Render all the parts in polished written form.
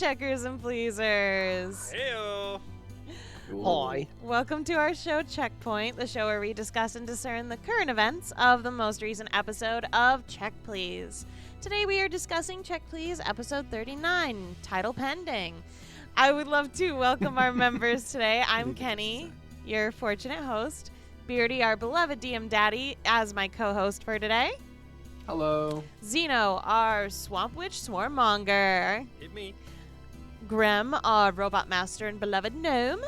checkers and pleasers. Heyo. Hi. Welcome to our show Checkpoint, the show where we discuss and discern the current events of the most recent episode of Check Please. Today we are discussing Check Please episode 39, title pending. I would love to welcome our members today. I'm Keni, your fortunate host. Beardy, our beloved DM daddy, as my co-host for today. Hello. Xeno, our swamp witch swarm monger. Hit me. Grem, our robot master and beloved gnome.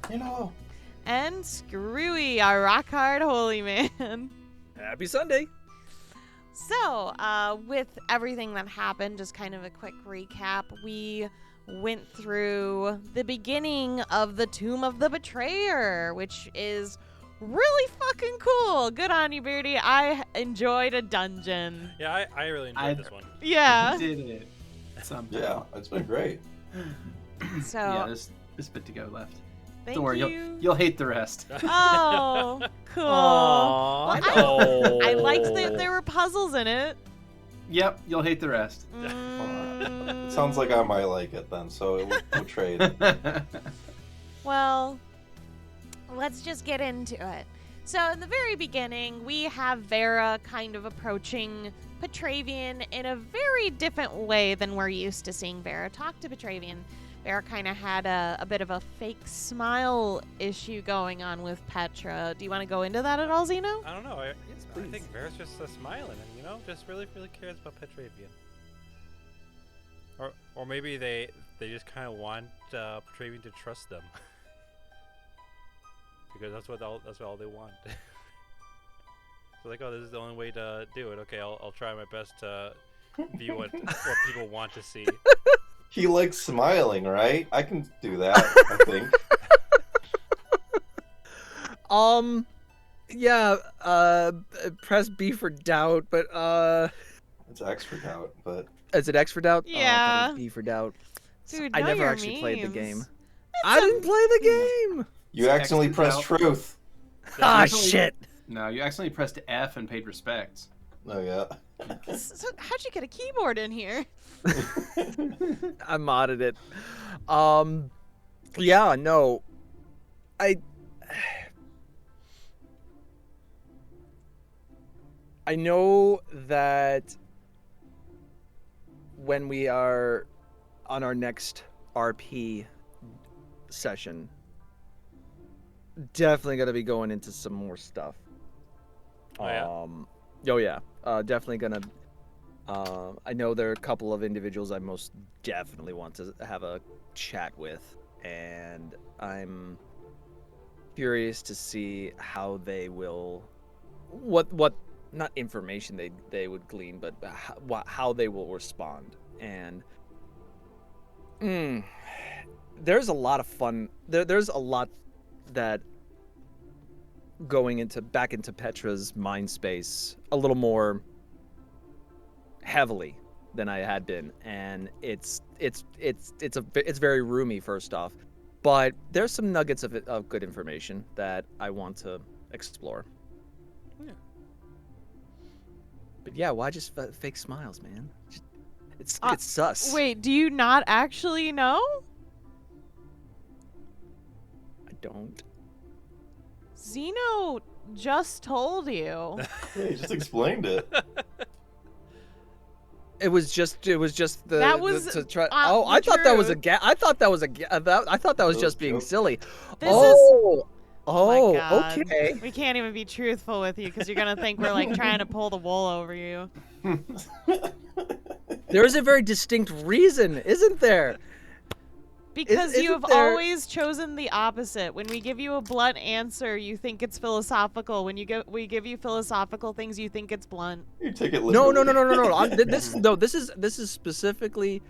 Hello. And Skrewy, our rock hard holy man. Happy Sunday. So, with everything that happened, just kind of a quick recap, we went through the beginning of the Tomb of the Betrayer, which is really fucking cool. Good on you, Beardy. I enjoyed a dungeon. Yeah, I really enjoyed this one. Yeah. Did it. Somehow. Yeah, it's been great. So, Yeah, there's a bit to go left. thank Don't worry, you. you'll hate the rest. Oh, cool. Aww, Well, I liked that there were puzzles in it. Yep, you'll hate the rest. It sounds like I might like it then, so we'll trade. Well, let's just get into it. So in the very beginning, we have Vera kind of approaching Petravian in a very different way than we're used to seeing Vera talk to Petravian. Vera kind of had a bit of a fake smile issue going on with Petra. Do you want to go into that at all, Xeno? I don't know. I please. think Vera's just smiling and, just really cares about Petravian. Or maybe they just kind of want Petravian to trust them. Because that's all they want. So like, oh, this is the only way to do it. Okay, I'll try my best to view what people want to see. He likes smiling, right? I can do that, I think. Yeah, press B for doubt, but, It's X for doubt, but... is it X for doubt? Yeah. B for doubt. Dude, I know never your actually played the memes. game. I didn't play the game! You It's accidentally X for pressed doubt. truth. Ah, Actually- shit! No, you accidentally pressed F and paid respects. Oh, yeah. So how'd you get a keyboard in here? I modded it. Yeah, no. I know that when we are on our next RP session, definitely gonna be going into some more stuff. Oh, yeah? Oh yeah. Definitely gonna. I know there are a couple of individuals I most definitely want to have a chat with, and I'm curious to see how they will, what not information they would glean, but how they will respond. And there's a lot of fun. There's a lot that going back into Petra's mind space a little more heavily than I had been, and it's very roomy, first off, but there's some nuggets of good information that I want to explore. Yeah. But yeah, why just fake smiles, man? It's sus. Wait, do you not actually know? I don't. Xeno just told you. Yeah, he just explained it. It was just the That was, to try. the I thought that was a truth. I thought that was a I thought that was That just was being joke. silly. This oh, Oh my God. Okay. We can't even be truthful with you because you're gonna think we're like trying to pull the wool over you. There is a very distinct reason, isn't there? Because you Isn't have there- always chosen the opposite. When we give you a blunt answer, you think it's philosophical. When we give you philosophical things, you think it's blunt. You take it No. literally. This is specifically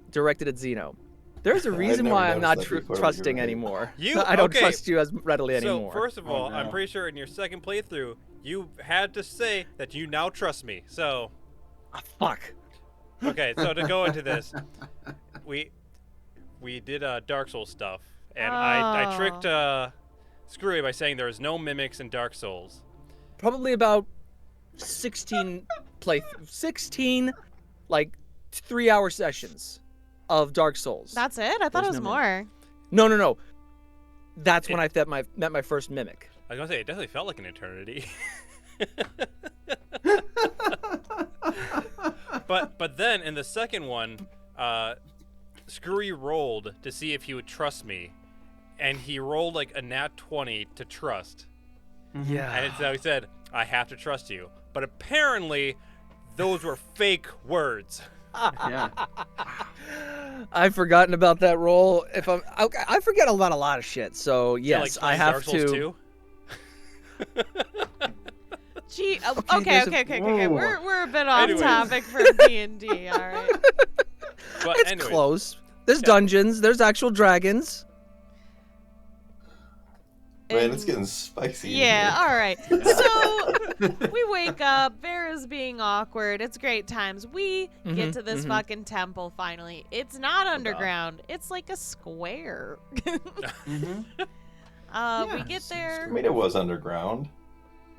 directed at Xeno. There's a reason never why I'm not noticed that before, but trusting you're right. anymore. You- I don't okay. trust you as readily So anymore. first of all, Oh, I'm no. pretty sure in your second playthrough, you had to say that you now trust me. So, Fuck. okay, so to go into this, we did Dark Souls stuff, and I tricked Skrewy by saying there is no mimics in Dark Souls. Probably about 16 like 3-hour sessions of Dark Souls. That's it? I thought There's it was no more. No. That's when I met my first mimic. I was gonna say it definitely felt like an eternity. But then in the second one, Skrewy rolled to see if he would trust me, and he rolled like a nat 20 to trust. Yeah. And so he said, "I have to trust you." But apparently, those were fake words. Yeah. I've forgotten about that roll. I forget about a lot of shit. So yes, Like I have Dark Souls to. 2? Gee, Okay, okay. Whoa. We're a bit off Anyways. topic for D&D. All right. But It's anyways, close. There's Yeah. dungeons. There's actual dragons. Man, it's getting spicy. in Yeah, here. all right. So we wake up. Vera's being awkward. It's great times. We get Mhm, to this mhm. fucking temple finally. It's not underground. It's like a square. Mm-hmm. We Yeah, get there. I mean, it was underground.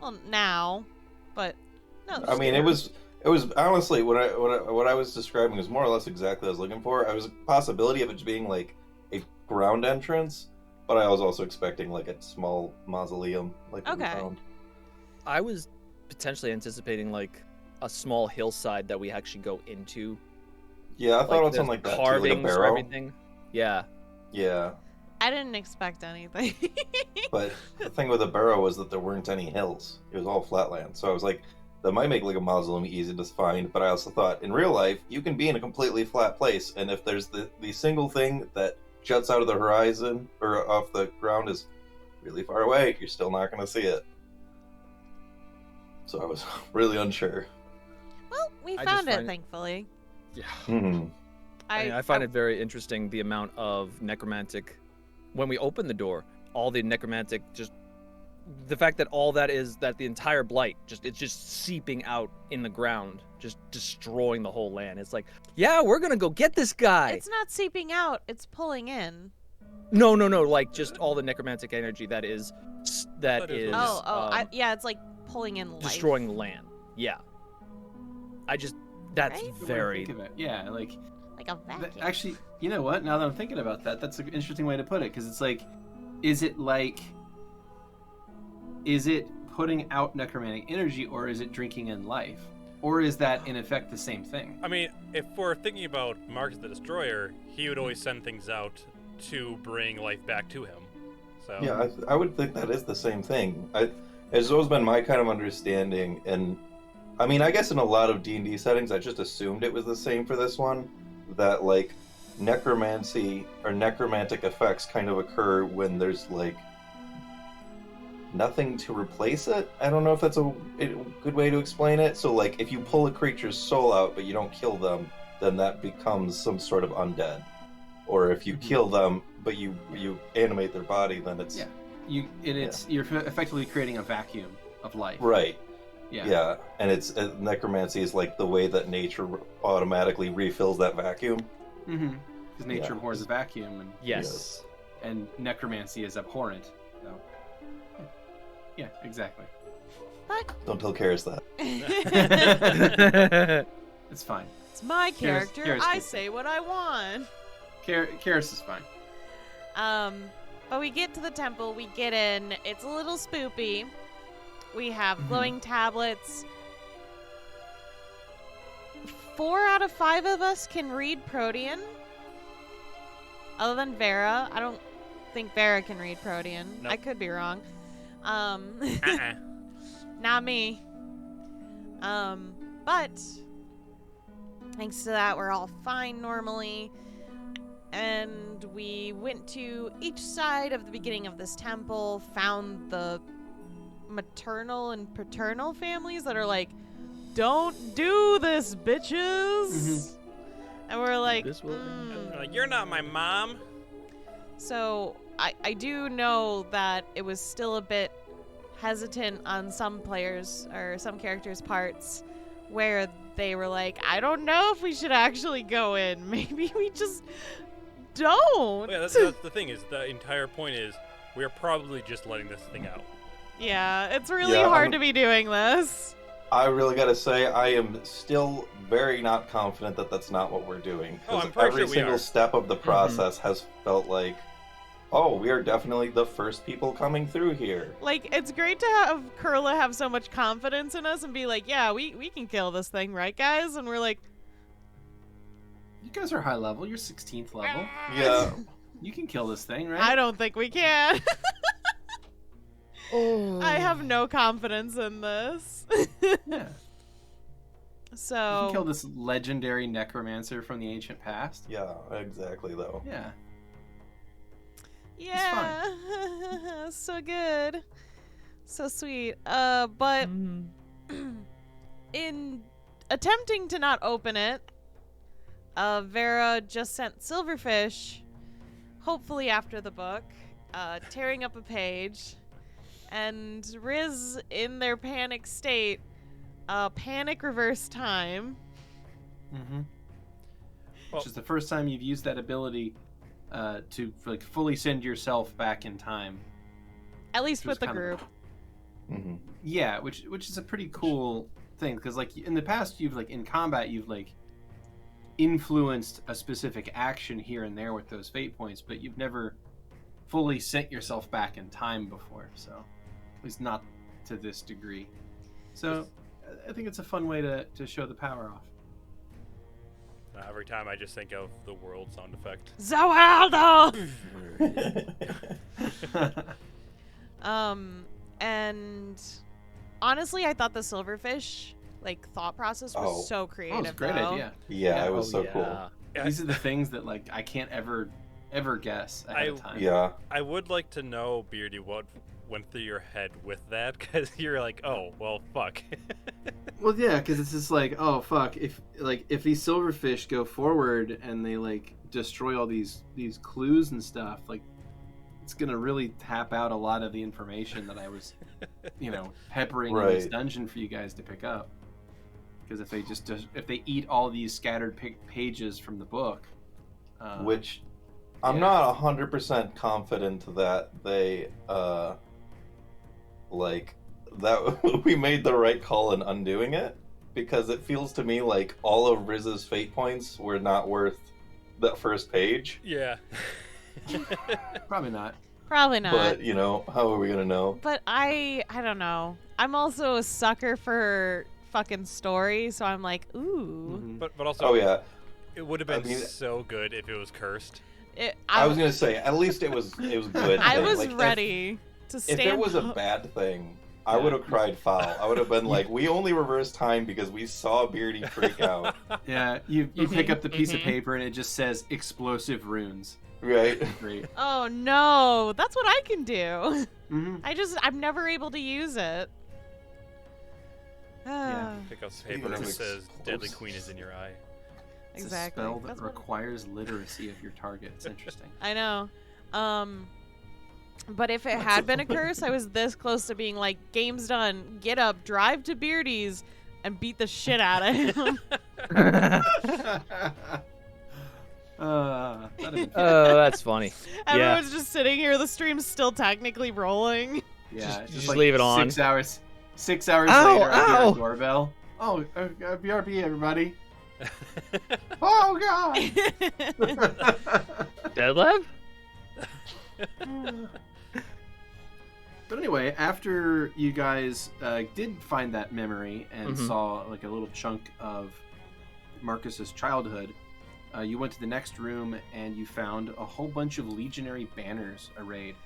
Well, now, but no. I mean, it was honestly what I was describing was more or less exactly what I was looking for. I was a possibility of it being like a ground entrance, but I was also expecting like a small mausoleum, like what we Okay. found. I was potentially anticipating like a small hillside that we actually go into. Yeah, I thought it was there's something like that too, like a carvings or barrow. everything. Yeah. Yeah, I didn't expect anything. but the thing with the barrow was that there weren't any hills; it was all flatland. So I was like, that might make like a mausoleum easy to find. But I also thought, in real life, you can be in a completely flat place, and if there's the single thing that juts out of the horizon or off the ground is really far away, you're still not going to see it. So I was really unsure. Well, we I found just it, find it- thankfully. Yeah. Hmm. I find it very interesting the amount of necromantic. When we open the door, all the necromantic just. The fact that all that is that the entire blight it's just seeping out in the ground, just destroying the whole land. It's like, yeah, we're gonna go get this guy. It's not seeping out. It's pulling in. No, like just all the necromantic energy that is That is what Yeah, it's like pulling in life. destroying the land. Yeah. That's Right? very. Think of it. Yeah, like like a vacuum. actually, you know what? Now that I'm thinking about that, that's an interesting way to put it because it's like, is it putting out necromantic energy or is it drinking in life? Or is that in effect the same thing? I mean, if we're thinking about Marcus the Destroyer, he would always send things out to bring life back to him. So Yeah, I would think that is the same thing. It's always been my kind of understanding, and I mean, I guess in a lot of D&D settings, I just assumed it was the same for this one, that like necromancy or necromantic effects kind of occur when there's like nothing to replace it. I don't know if that's a good way to explain it. So like if you pull a creature's soul out but you don't kill them, then that becomes some sort of undead. Or if you kill them but you animate their body, then it's Yeah. You're effectively creating a vacuum of life. right. Yeah. Yeah, and it's necromancy is like the way that nature automatically refills that vacuum. Mm-hmm. Because nature Yeah. abhors a vacuum, and Yes. necromancy is abhorrent. So. Yeah, exactly. But Don't tell Karis that. It's fine. it's my character. Karis I gets say what I want. Karis is fine. But we get to the temple, we get in, it's a little spoopy. We have glowing tablets. 4 out of 5 of us can read Protean. Other than Vera. I don't think Vera can read Protean. Nope. I could be wrong. uh-uh. Not me. But thanks to that, we're all fine normally. And we went to each side of the beginning of this temple, found the maternal and paternal families that are like, don't do this, bitches. And we're like, This will- You're not my mom. So I do know that it was still a bit hesitant on some players or some characters' parts where they were like, I don't know if we should actually go in. Maybe we just don't. Well, yeah, that's the thing is the entire point is we're probably just letting this thing out. Yeah, it's really Yeah, hard I'm- to be doing this. I really gotta say, I am still very not confident that that's not what we're doing. Oh, I'm Because pretty every sure we single are. step of the process has felt like, oh, we are definitely the first people coming through here. Like, it's great to have Kurla have so much confidence in us and be like, yeah, we can kill this thing, right, guys? And we're like, You guys are high level. You're 16th level. Yeah. You can kill this thing, right? I don't think we can. Oh. I have no confidence in this. Yeah. You So, can kill this legendary necromancer from the ancient past. Yeah, exactly, though. Yeah. yeah, so good, so sweet. But in attempting to not open it, Vera just sent Silverfish, hopefully after the book, tearing up a page, and Riz, in their panic state, panic reverse time. Mm-hmm. Well- Which is the first time you've used that ability to like fully send yourself back in time. At least Which with is the kind of- group. Hmm. Yeah, which is a pretty cool thing because like in the past you've like in combat you've like influenced a specific action here and there with those fate points, but you've never fully sent yourself back in time before. So at least not to this degree. So I think it's a fun way to show the power off. Every time I just think of the world sound effect. Zoaldo! And honestly, I thought the Silverfish like thought process was Oh. so Oh, creative. it's a great though. idea. Yeah, it was Oh, so cool. Yeah, These are the things that like I can't ever guess ahead of time. Yeah. I would like to know, Beardy, what went through your head with that, because you're like, oh, well, fuck. Well, yeah, because it's just like, oh fuck, if these silverfish go forward and they like destroy all these clues and stuff, like it's gonna really tap out a lot of the information that I was, peppering in this Right. dungeon for you guys to pick up. Because if they if they eat all these scattered pages from the book, Which I'm yeah. not 100% confident that they that we made the right call in undoing it, because it feels to me like all of Riz's fate points were not worth that first page. Yeah. probably not. Probably not. But how are we gonna know? But I don't know. I'm also a sucker for fucking story, so I'm like, ooh. Mhm. But also, Oh yeah, it would have I been mean- so good if it was cursed. I was gonna say at least it was good. I thing. was Like, ready to If stand it was a up. bad thing, I would have cried foul. I would have been like, we only reversed time because we saw Beardy freak out. Yeah, you pick up the piece of mhm. paper and it just says explosive runes. Right? Great. Oh no, that's what I can do. Mm-hmm. I'm never able to use it. Yeah. Pick up Speaking paper and of it says, Deadly explosives. Queen is in your eye. It's Exactly. a spell that That's what- requires literacy of your target. It's interesting. I know. But if it had been a curse, I was this close to being like, game's done. Get up, drive to Beardy's, and beat the shit out of him. That'd have been fun. Oh, that's funny. Everyone's just sitting here. The stream's still technically rolling. Yeah, just like leave it on. 6 hours. 6 hours Ow, later, I hear ow. a doorbell. Oh, BRB, everybody. Oh God. Deadlab? But anyway, after you guys did find that memory and Mhm. saw like a little chunk of Marcus's childhood, you went to the next room and you found a whole bunch of legionary banners arrayed,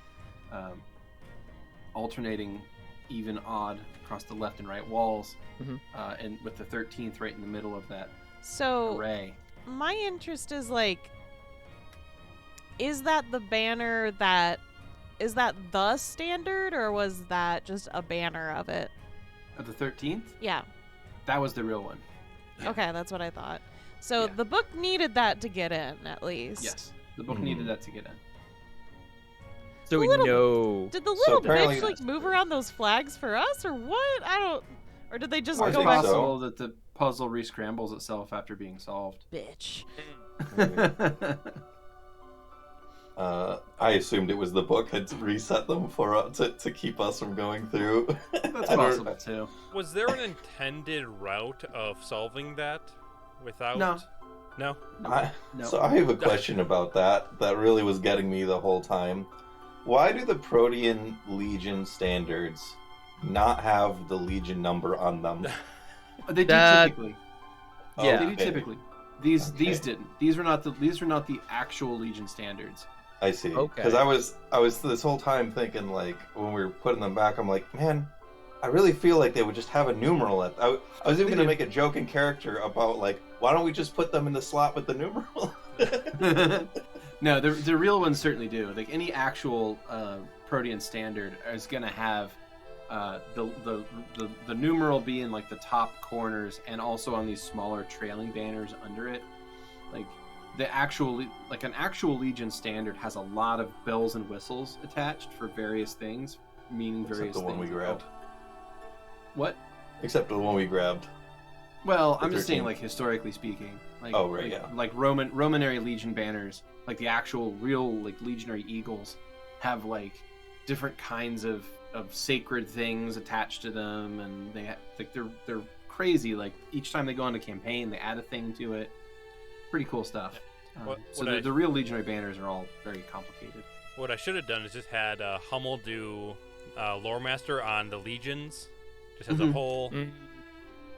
alternating even odd across the left and right walls, Mhm. and with the 13th right in the middle of that So array. my interest is like, is that the banner is that the standard, or was that just a banner of it? Of the 13th, Yeah. that was the real one. Yeah. Okay, that's what I thought. So Yeah. the book needed that to get in, at least. Yes, the book Mhm. needed that to get in. So we Little- know. Did the little apparently- bitch like move around those flags for us, or what? I don't. Or did they just I It's go think back? so. possible that the puzzle rescrambles itself after being solved. Bitch. I assumed it was the book had reset them for to keep us from going through. That's possible too. Was there an intended route of solving that without? No. No? No. So I have a question about that really was getting me the whole time. Why do the Protean Legion standards not have the Legion number on them? They do typically. Yeah. They do Okay. typically. These Okay. didn't. These were not the actual Legion standards. I see. Okay. Because I was this whole time thinking, like, when we were putting them back, I'm like, man, I really feel like they would just have a numeral at. I was even They gonna do. make a joke in character about, like, why don't we just put them in the slot with the numeral? No, the real ones certainly do. Like any actual Protean standard is gonna have the numeral be in like the top corners and also on these smaller trailing banners under it. Like the actual an actual Legion standard has a lot of bells and whistles attached for various things, meaning various Except the one we things. grabbed. What? Except the one we grabbed. Well, The I'm just saying, 13. like historically speaking, like Oh, right, yeah. like Romanary Legion banners, like the actual real like legionary eagles, have like different kinds of sacred things attached to them, and they're crazy. Like each time they go on a campaign, they add a thing to it. Pretty cool stuff. So the real legionary banners are all very complicated. What I should have done is just had Hummel do Lore Master on the Legions, just as a Mhm. whole.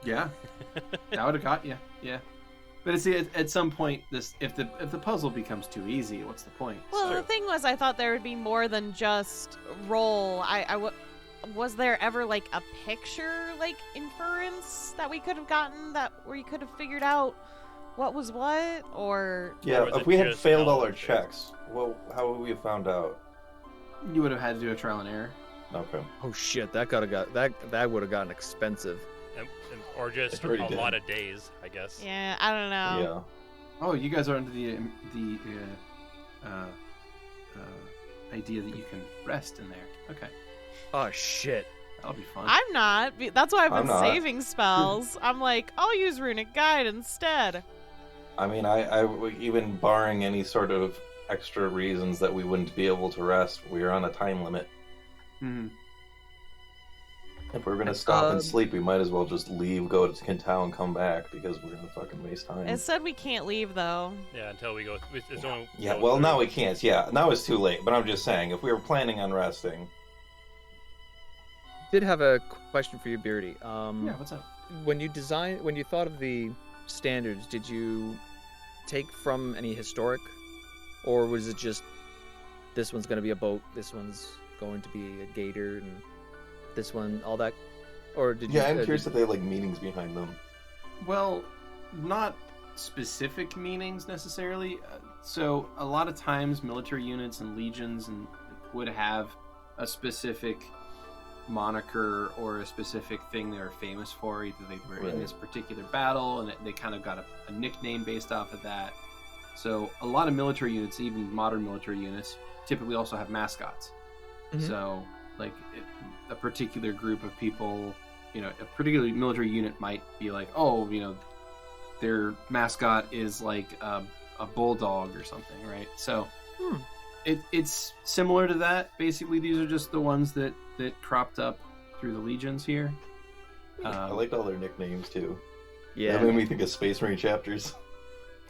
Yeah, that would have got you. Yeah, but it's at some point this if the puzzle becomes too easy, what's the point? Well, Sure. the thing was, I thought there would be more than just roll. Was there ever like a picture, like inference that we could have gotten where you could have figured out what was what, or Yeah, was if it we had just failed all our knowledge? checks, well, how would we have found out? You would have had to do a trial and error. Okay. Oh shit, that would have gotten expensive. Or just It already a did. lot of days, I guess. yeah, I don't know. Yeah. Oh, you guys are under the idea that you can rest in there. Okay, Oh shit. that'll be fun. I'm not. That's why I've I'm been not. saving spells. I'm like, I'll use Runic Guide instead. I mean, I even barring any sort of extra reasons that we wouldn't be able to rest, we're on a time limit. Mhm. If we're gonna stop and Um, sleep, we might as well just leave, go to Kintown, come back because we're gonna fucking waste time. It said we can't leave though. Yeah, until we go. It's only Yeah, go well, through. now we can't. Yeah, now it's too late. But I'm just saying, if we were planning on resting, Did have a question for you, Beardy. Yeah, what's up? When you thought of the standards, did you take from any historic, or was it just this one's going to be a boat, this one's going to be a gator, and this one all that, or did you? yeah, I'm curious if they have like meanings behind them. Well, not specific meanings necessarily. So a lot of times, military units and legions would have a specific moniker or a specific thing they were famous for. Either they were in Right. this particular battle, and they kind of got a nickname based off of that. So a lot of military units, even modern military units, typically also have mascots. Mhm. So, like a particular group of people, a particular military unit might be like, oh, their mascot is like a bulldog or something, right? So it's similar to that. Basically, these are just the ones that cropped up through the legions here. I liked all their nicknames too. Yeah. That made me think of Space Marine chapters.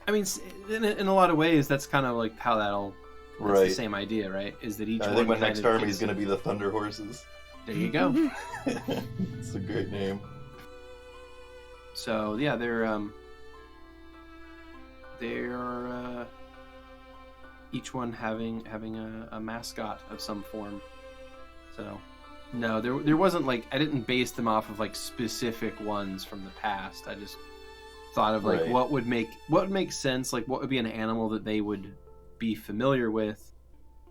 I mean, in a lot of ways, that's kind of like how that'll. That's the Right. same idea, right? Is that each I one think my kind next of army takes- is going to be the Thunder Horses. There you go. It's a great name. So yeah, they're each one having a mascot of some form. So no, there wasn't like I didn't base them off of like specific ones from the past. I just thought of like Right. what would make sense, like what would be an animal that they would be familiar with,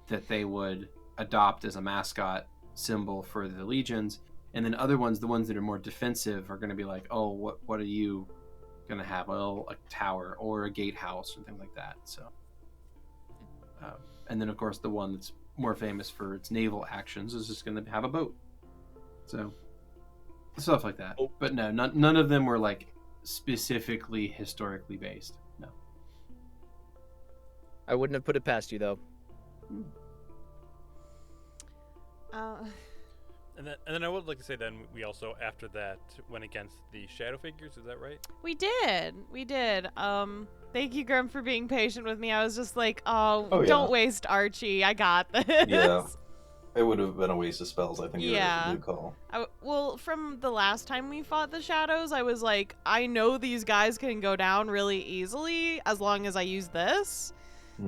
that they would adopt as a mascot symbol for the legions. And then other ones, the ones that are more defensive, are going to be like, oh, what are you going to have? Well, a tower or a gatehouse, something like that. So, and then of course the one that's more famous for its naval actions is just going to have a boat. So, stuff like that. Oh. But no, none of them were like specifically historically based. No. I wouldn't have put it past you though. And then I would like to say then we also after that went against the shadow figures. Is that right? We did. Thank you, Grem, for being patient with me. I was just like, oh, yeah. don't waste Archie. I got this. Yeah. It would have been a waste of spells. I think it was a good call. Well, from the last time we fought the shadows, I was like, I know these guys can go down really easily as long as I use this.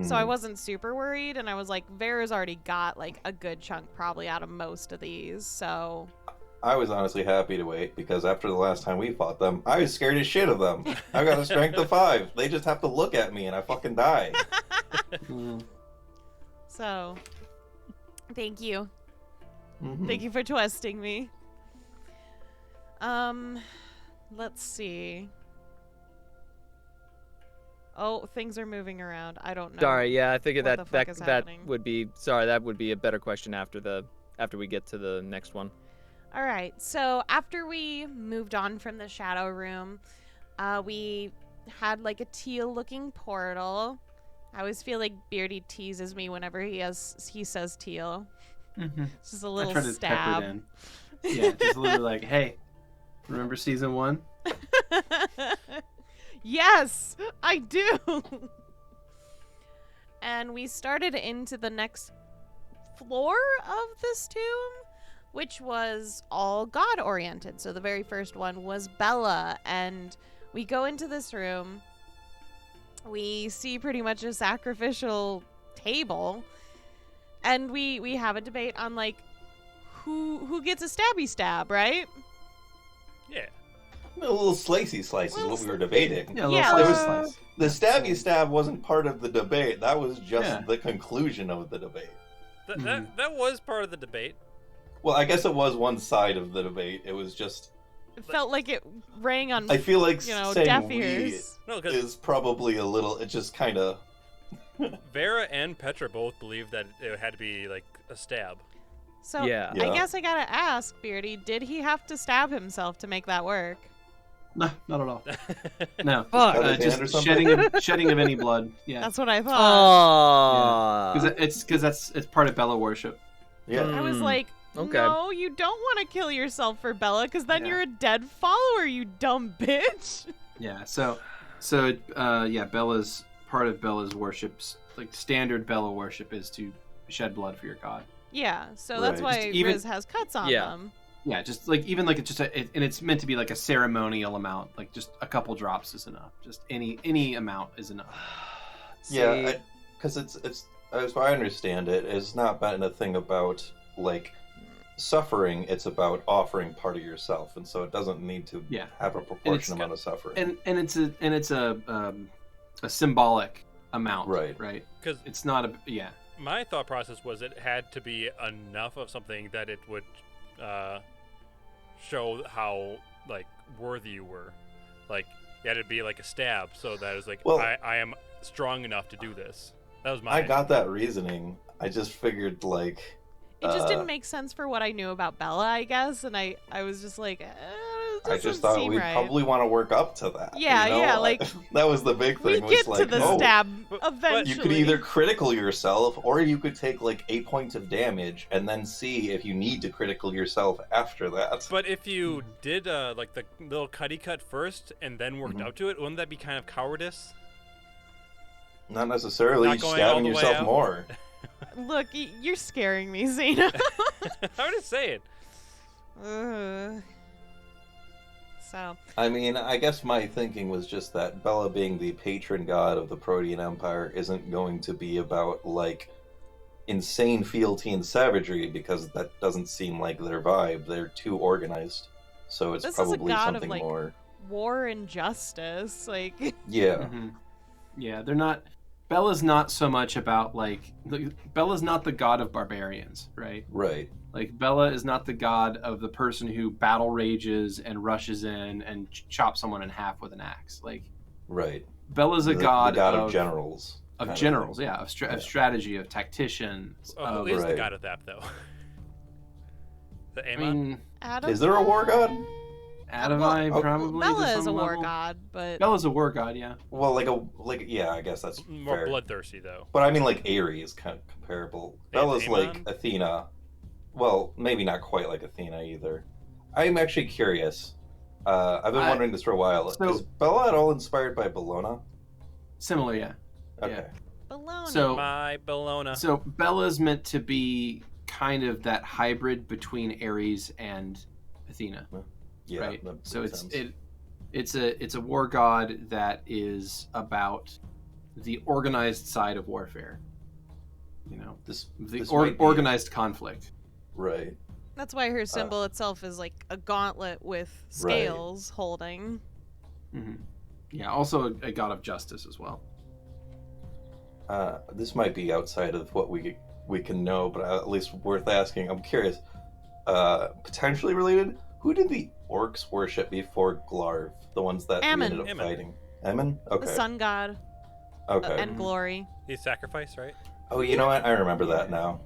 So I wasn't super worried, and I was like, Vera's already got like a good chunk probably out of most of these, so... I was honestly happy to wait, because after the last time we fought them, I was scared as shit of them. I got a strength of 5. They just have to look at me and I fucking die. So, thank you. Mm-hmm. Thank you for twisting me. Let's see. Oh, things are moving around. I don't know. Sorry, yeah, I figured what the fuck is that happening. would be a better question after we get to the next one. All right. So after we moved on from the shadow room, we had like a teal-looking portal. I always feel like Beardy teases me whenever he says teal. Mm-hmm. It's just a little I try to stab. pepper it in. Yeah, just a little like, hey, remember season 1? Yes, I do. And we started into the next floor of this tomb, which was all God-oriented. So the very first one was Bella, and we go into this room. We see pretty much a sacrificial table, and we have a debate on like who gets a stabby stab, right? Yeah. A little slicey slice is what we were debating. Yeah, a Yeah, little let's- slice. The stabby stab wasn't part of the debate. That was just the conclusion of the debate. That was part of the debate. Well, I guess it was one side of the debate. It was just... It felt like it rang on I feel like saying saying deaf we ears. No, because is probably a little... It just kind of... Vera and Petra both believed that it had to be like a stab. So Yeah. I guess I gotta ask, Beardy, did he have to stab himself to make that work? No, not at all. No, Fuck. Cut his hand or just something? shedding of any blood. Yeah, That's what I thought. Oh. because it's part of Bella worship. Yeah. I was Mm, like, okay. no, you don't want to kill yourself for Bella, because then Yeah. you're a dead follower, you dumb bitch. Yeah. So Bella's part of Bella's worships, like standard Bella worship, is to shed blood for your god. Yeah, so that's Right. why Just even- Riz has cuts on Yeah. them. Yeah, just like even like it's just and it's meant to be like a ceremonial amount. Like just a couple drops is enough. Just any amount is enough. Yeah, because it's as I understand it, it's not been a thing about like suffering. It's about offering part of yourself, and so it doesn't need to Yeah. have a proportion amount of suffering. And it's a symbolic amount. Right. Right. Because It's not a my thought process was it had to be enough of something that it would show how like worthy you were. Like it had to be like a stab, so that it was like, Well- I am strong enough to do this. That was my. I got that reasoning. I just figured like It just didn't make sense for what I knew about Bella, I guess, and I was just like, it I just doesn't thought seem we'd right. probably want to work up to that. Yeah, you know? yeah, like, that was the big we thing. get was to like, the oh, stab but eventually. you could either critical yourself, or you could take like 8 points of damage, and then see if you need to critical yourself after that. But if you did like the little cutty cut first and then worked Mhm. up to it, wouldn't that be kind of cowardice? Not necessarily Not going all stabbing the way yourself out? more. Look, you're scaring me, Xeno. I'm just saying. Ugh. So, I mean, I guess my thinking was just that Bella being the patron god of the Protean Empire isn't going to be about, like, insane fealty and savagery, because that doesn't seem like their vibe. They're too organized. So it's This is a probably god of, something like, more... war and justice, like, Yeah. Mm-hmm. Yeah, they're not. Bella's not so much about like. Bella's not the god of barbarians, right? Right. Like Bella is not the god of the person who battle rages and rushes in and chops someone in half with an axe. Like Right. Bella's a The god, god of generals. of kind generals, thing. yeah, of strategy, of tacticians. Oh, Of, who is right. the god of that though? The I Amon? mean, Adam. Is there a war god? Adivai well, probably. Bella to is a some war level. god, but Bella's a war god, yeah. Well, yeah, I guess that's More fair. bloodthirsty though. But I mean, like Aerie is kind of comparable. Yeah, Bella's Aemon? like Athena. Well, maybe not quite like Athena either. I'm actually curious. I've been wondering this for a while. so- Is Bella at all inspired by Bellona? Similar, yeah. Okay. baloney. So- My Bellona. So Bella's meant to be kind of that hybrid between Ares and Athena, Yeah. right? that So makes sense. it's a war god that is about the organized side of warfare. You know, this the might be- organized conflict. Right. That's why her symbol itself is like a gauntlet with scales holding. Hmm. Yeah, also a god of justice as well. This might be outside of what we can know, but at least worth asking. I'm curious. Potentially related. Who did the orcs worship before Glarv? The ones that we Ammon. ended up Ammon. fighting. Ammon? Okay. The sun god Okay. and glory. He's sacrificed, right? Oh, you know what? I remember that now.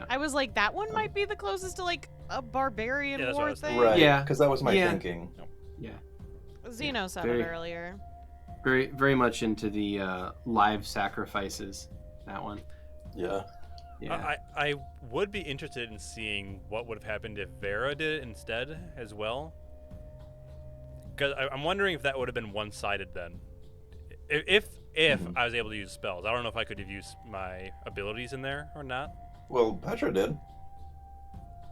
I was like, that one might be the closest to like a barbarian Yeah, that's what I war was thing. Right. Yeah. Because that was my Yeah. thinking. Xeno said Very- it earlier. Very, very much into the live sacrifices. That one. Yeah. Yeah. I would be interested in seeing what would have happened if Vera did it instead as well. Because I'm wondering if that would have been one-sided then. If Mhm. I was able to use spells. I don't know if I could have used my abilities in there or not. Well, Petra did.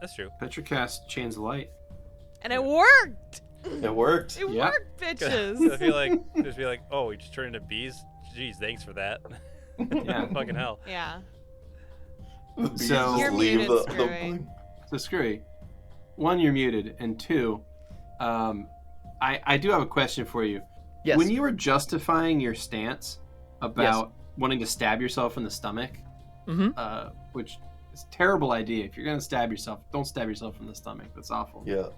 That's true. Petra cast Chains of Light. And it worked! It worked. It Yeah. worked, 'Cause bitches! I feel like just be like, oh, we just turned into bees. Jeez, thanks for that. Yeah. Fucking hell. Yeah. The bees So- just You're leave muted, the Skrewy. So Skrewy, one, you're muted, and two, I do have a question for you. Yes. When you were justifying your stance about wanting to stab yourself in the stomach, Mhm. which is a terrible idea. If you're gonna stab yourself, don't stab yourself in the stomach. That's awful. Yeah.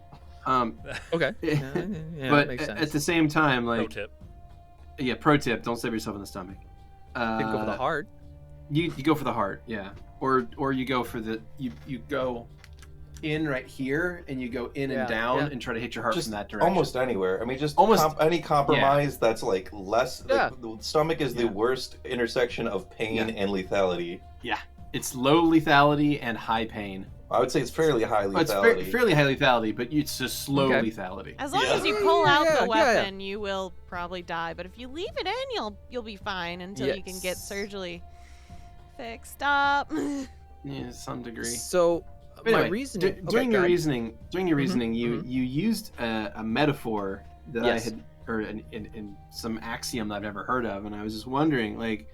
Okay. Yeah, but that makes sense. at the same time, Pro like, tip. yeah, pro tip: don't stab yourself in the stomach. You can go for the heart. You go for the heart, yeah, or you go for the you go in right here and you go in Yeah, and down yeah. and try to hit your heart Just from that direction. almost anywhere. I mean, just Almost- any compromise that's like less. Yeah. Like, the stomach is the Yeah. worst intersection of pain Yeah. and lethality. It's low lethality and high pain. I would say it's fairly high Oh, it's lethality. fairly high lethality, but it's just slow Okay. lethality. As long Yeah. as you pull out Yeah, the yeah, yeah. weapon, you will probably die. But if you leave it in, you'll be fine until you can get Yes. surgically fixed up. Yeah, to some degree. So But my anyway, reasoning. during okay, your go ahead. reasoning, you used a metaphor that Yes. I had, or in some axiom that I've never heard of, and I was just wondering, like,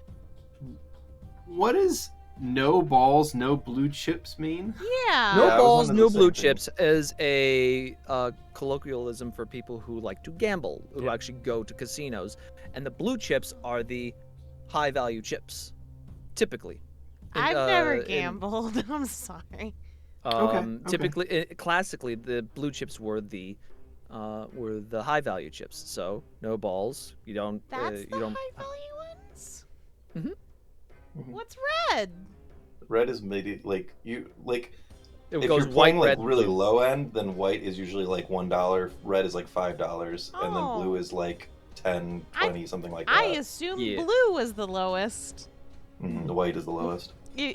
what does no balls, no blue chips mean? Yeah. No Yeah, I was balls, wondering no the blue same thing. chips is a colloquialism for people who like to gamble, who Yeah. actually go to casinos. And the blue chips are the high value chips, typically. I've never in- gambled. I'm sorry. Okay. Typically, classically, the blue chips were the high value chips. So no balls. You don't. That's you the don't. high value ones? Mhm. Mhm. What's red? Red is maybe like you like It if goes you're playing white, like red, really blue. low end, then white is usually like $1, red is like $5, and then Oh. blue is like 10, I- 20, something like I that. assumed Yeah. blue was the lowest. The white is the lowest.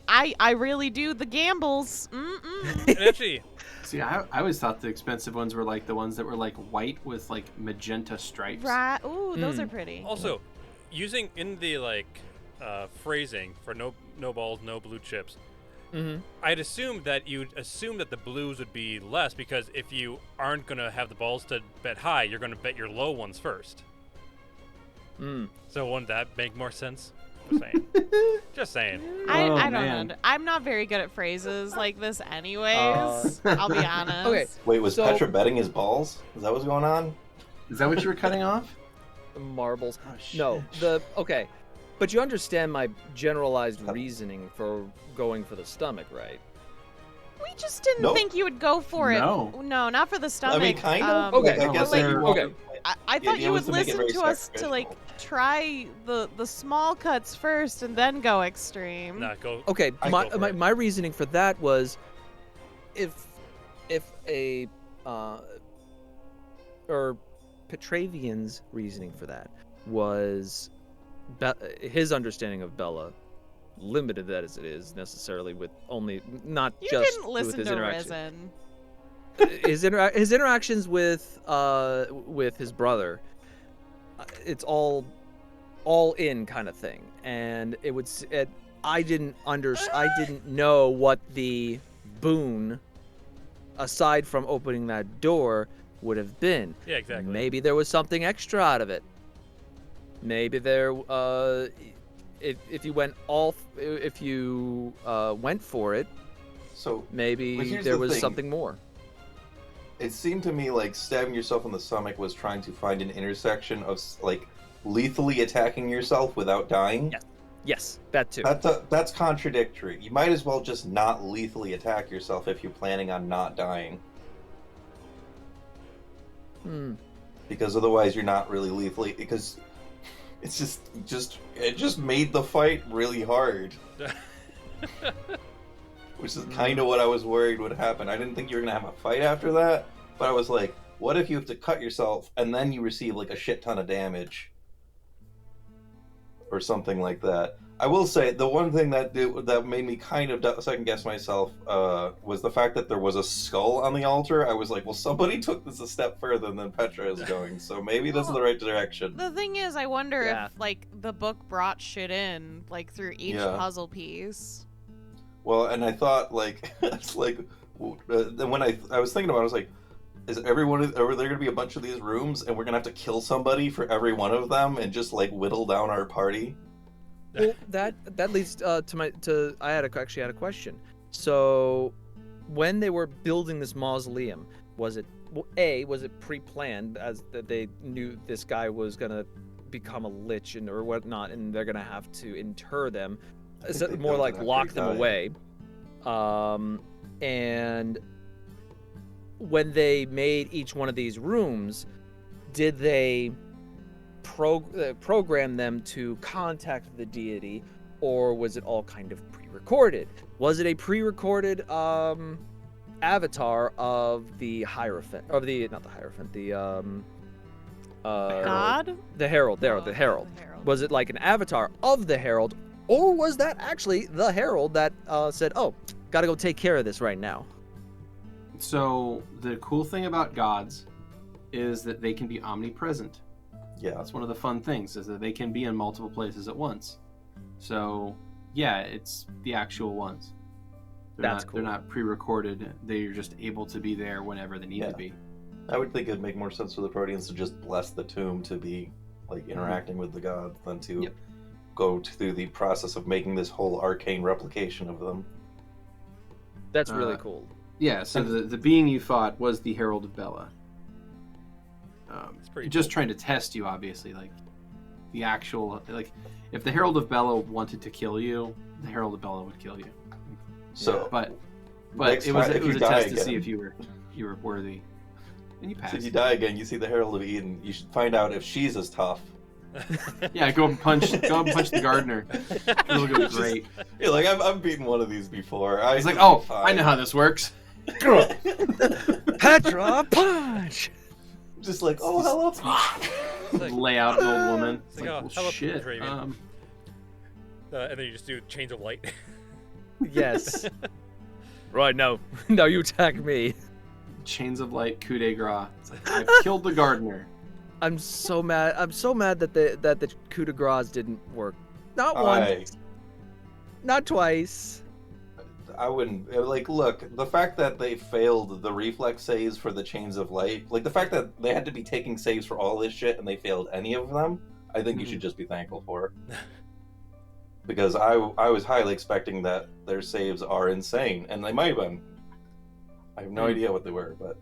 I really do the gambles. Mm-mm. And actually, See, I always thought the expensive ones were like the ones that were like white with like magenta stripes. Right. Ooh, those Mm. are pretty. also, using in the phrasing for no balls, no blue chips, Mhm. I'd assume that you'd assume that the blues would be less because if you aren't gonna have the balls to bet high, you're gonna bet your low ones first. Mm. So wouldn't that make more sense? Just saying. Just saying. I Oh, don't man. know. I'm not very good at phrases like this, anyways. I'll be honest. Okay. Wait, was So- Petra betting his balls? Is that what's going on? Is that what you were cutting off? Marbles. Oh, shit. No, okay, but you understand my generalized reasoning for going for the stomach, right? We just didn't Nope. think you would go for No. it. No, not for the stomach. I mean, kind of. Okay, Like, I guess like- if you okay. want- I The thought idea you was would to make it listen very to us to like sacrificial. try the small cuts first and then go extreme. Nah, go. Okay, I my, go for my, it. my reasoning for that was if a Petravian's reasoning for that was his understanding of Bella, limited that as it is necessarily with only not You just didn't with listen his to interaction. Risen. His interactions with his brother, it's all in kind of thing, and I didn't know what the boon, aside from opening that door, would have been. Yeah, exactly. Maybe there was something extra out of it. Maybe there if you went went for it, So maybe here's there the was thing. something more. It seemed to me like stabbing yourself in the stomach was trying to find an intersection of like lethally attacking yourself without dying. Yes, that too. That's contradictory. You might as well just not lethally attack yourself if you're planning on not dying. Because otherwise you're not really lethally, because it's just made the fight really hard. Which is kind of what I was worried would happen. I didn't think you were going to have a fight after that, but I was like, what if you have to cut yourself and then you receive like a shit ton of damage? Or something like that. I will say, the one thing that made me kind of second guess myself was the fact that there was a skull on the altar. I was like, well, somebody took this a step further than Petra is going, so maybe this is the right direction. The thing is, I wonder if like the book brought shit in like through each puzzle piece. Well, and I thought like it's like when I was thinking about it, I was like, are there going to be a bunch of these rooms and we're going to have to kill somebody for every one of them and just like whittle down our party? Well, that leads I actually had a question. So, when they were building this mausoleum, was it pre-planned as that they knew this guy was gonna become a lich or whatnot, and they're gonna have to inter them? Is it more like lock them away? And when they made each one of these rooms, did they program them to contact the deity, or was it all kind of pre-recorded? Was it a pre-recorded avatar of the Hierophant, or not the Hierophant, the God? The Herald. The Herald. Was it like an avatar of the Herald, or was that actually the Herald that said, "Oh, gotta go take care of this right now"? So the cool thing about gods is that they can be omnipresent. Yeah, that's one of the fun things, is that they can be in multiple places at once. So yeah, it's the actual ones. They're not pre-recorded. They're just able to be there whenever they need to be. I would think it'd make more sense for the Proteans to just bless the tomb to be like interacting with the gods than to go through the process of making this whole arcane replication of them. That's really cool. Yeah, so the being you fought was the Herald of Bella. Just trying to test you, obviously. Like, the actual... Like, if the Herald of Bella wanted to kill you, the Herald of Bella would kill you. So, but it was a test to see if you were worthy. And you passed. So if you die again, you see the Herald of Eden. You should find out if she's as tough. Yeah, go up and punch the gardener. It'll go great. You're like, I've beaten one of these before. He's like, oh, I know how this works. Petra, punch! Just like, oh, hello. Lay out an old woman. It's like, oh, hello, shit. and then you just do chains of light. Yes. Right, no, you attack me. Chains of light, coup de grace. It's like, I've killed the gardener. I'm so mad. I'm so mad that the coup de grace didn't work. Not once. Not twice. I wouldn't like look. The fact that they failed the reflex saves for the chains of light, like the fact that they had to be taking saves for all this shit and they failed any of them, I think you should just be thankful for. Because I was highly expecting that their saves are insane, and they might have been. I have no idea what they were, but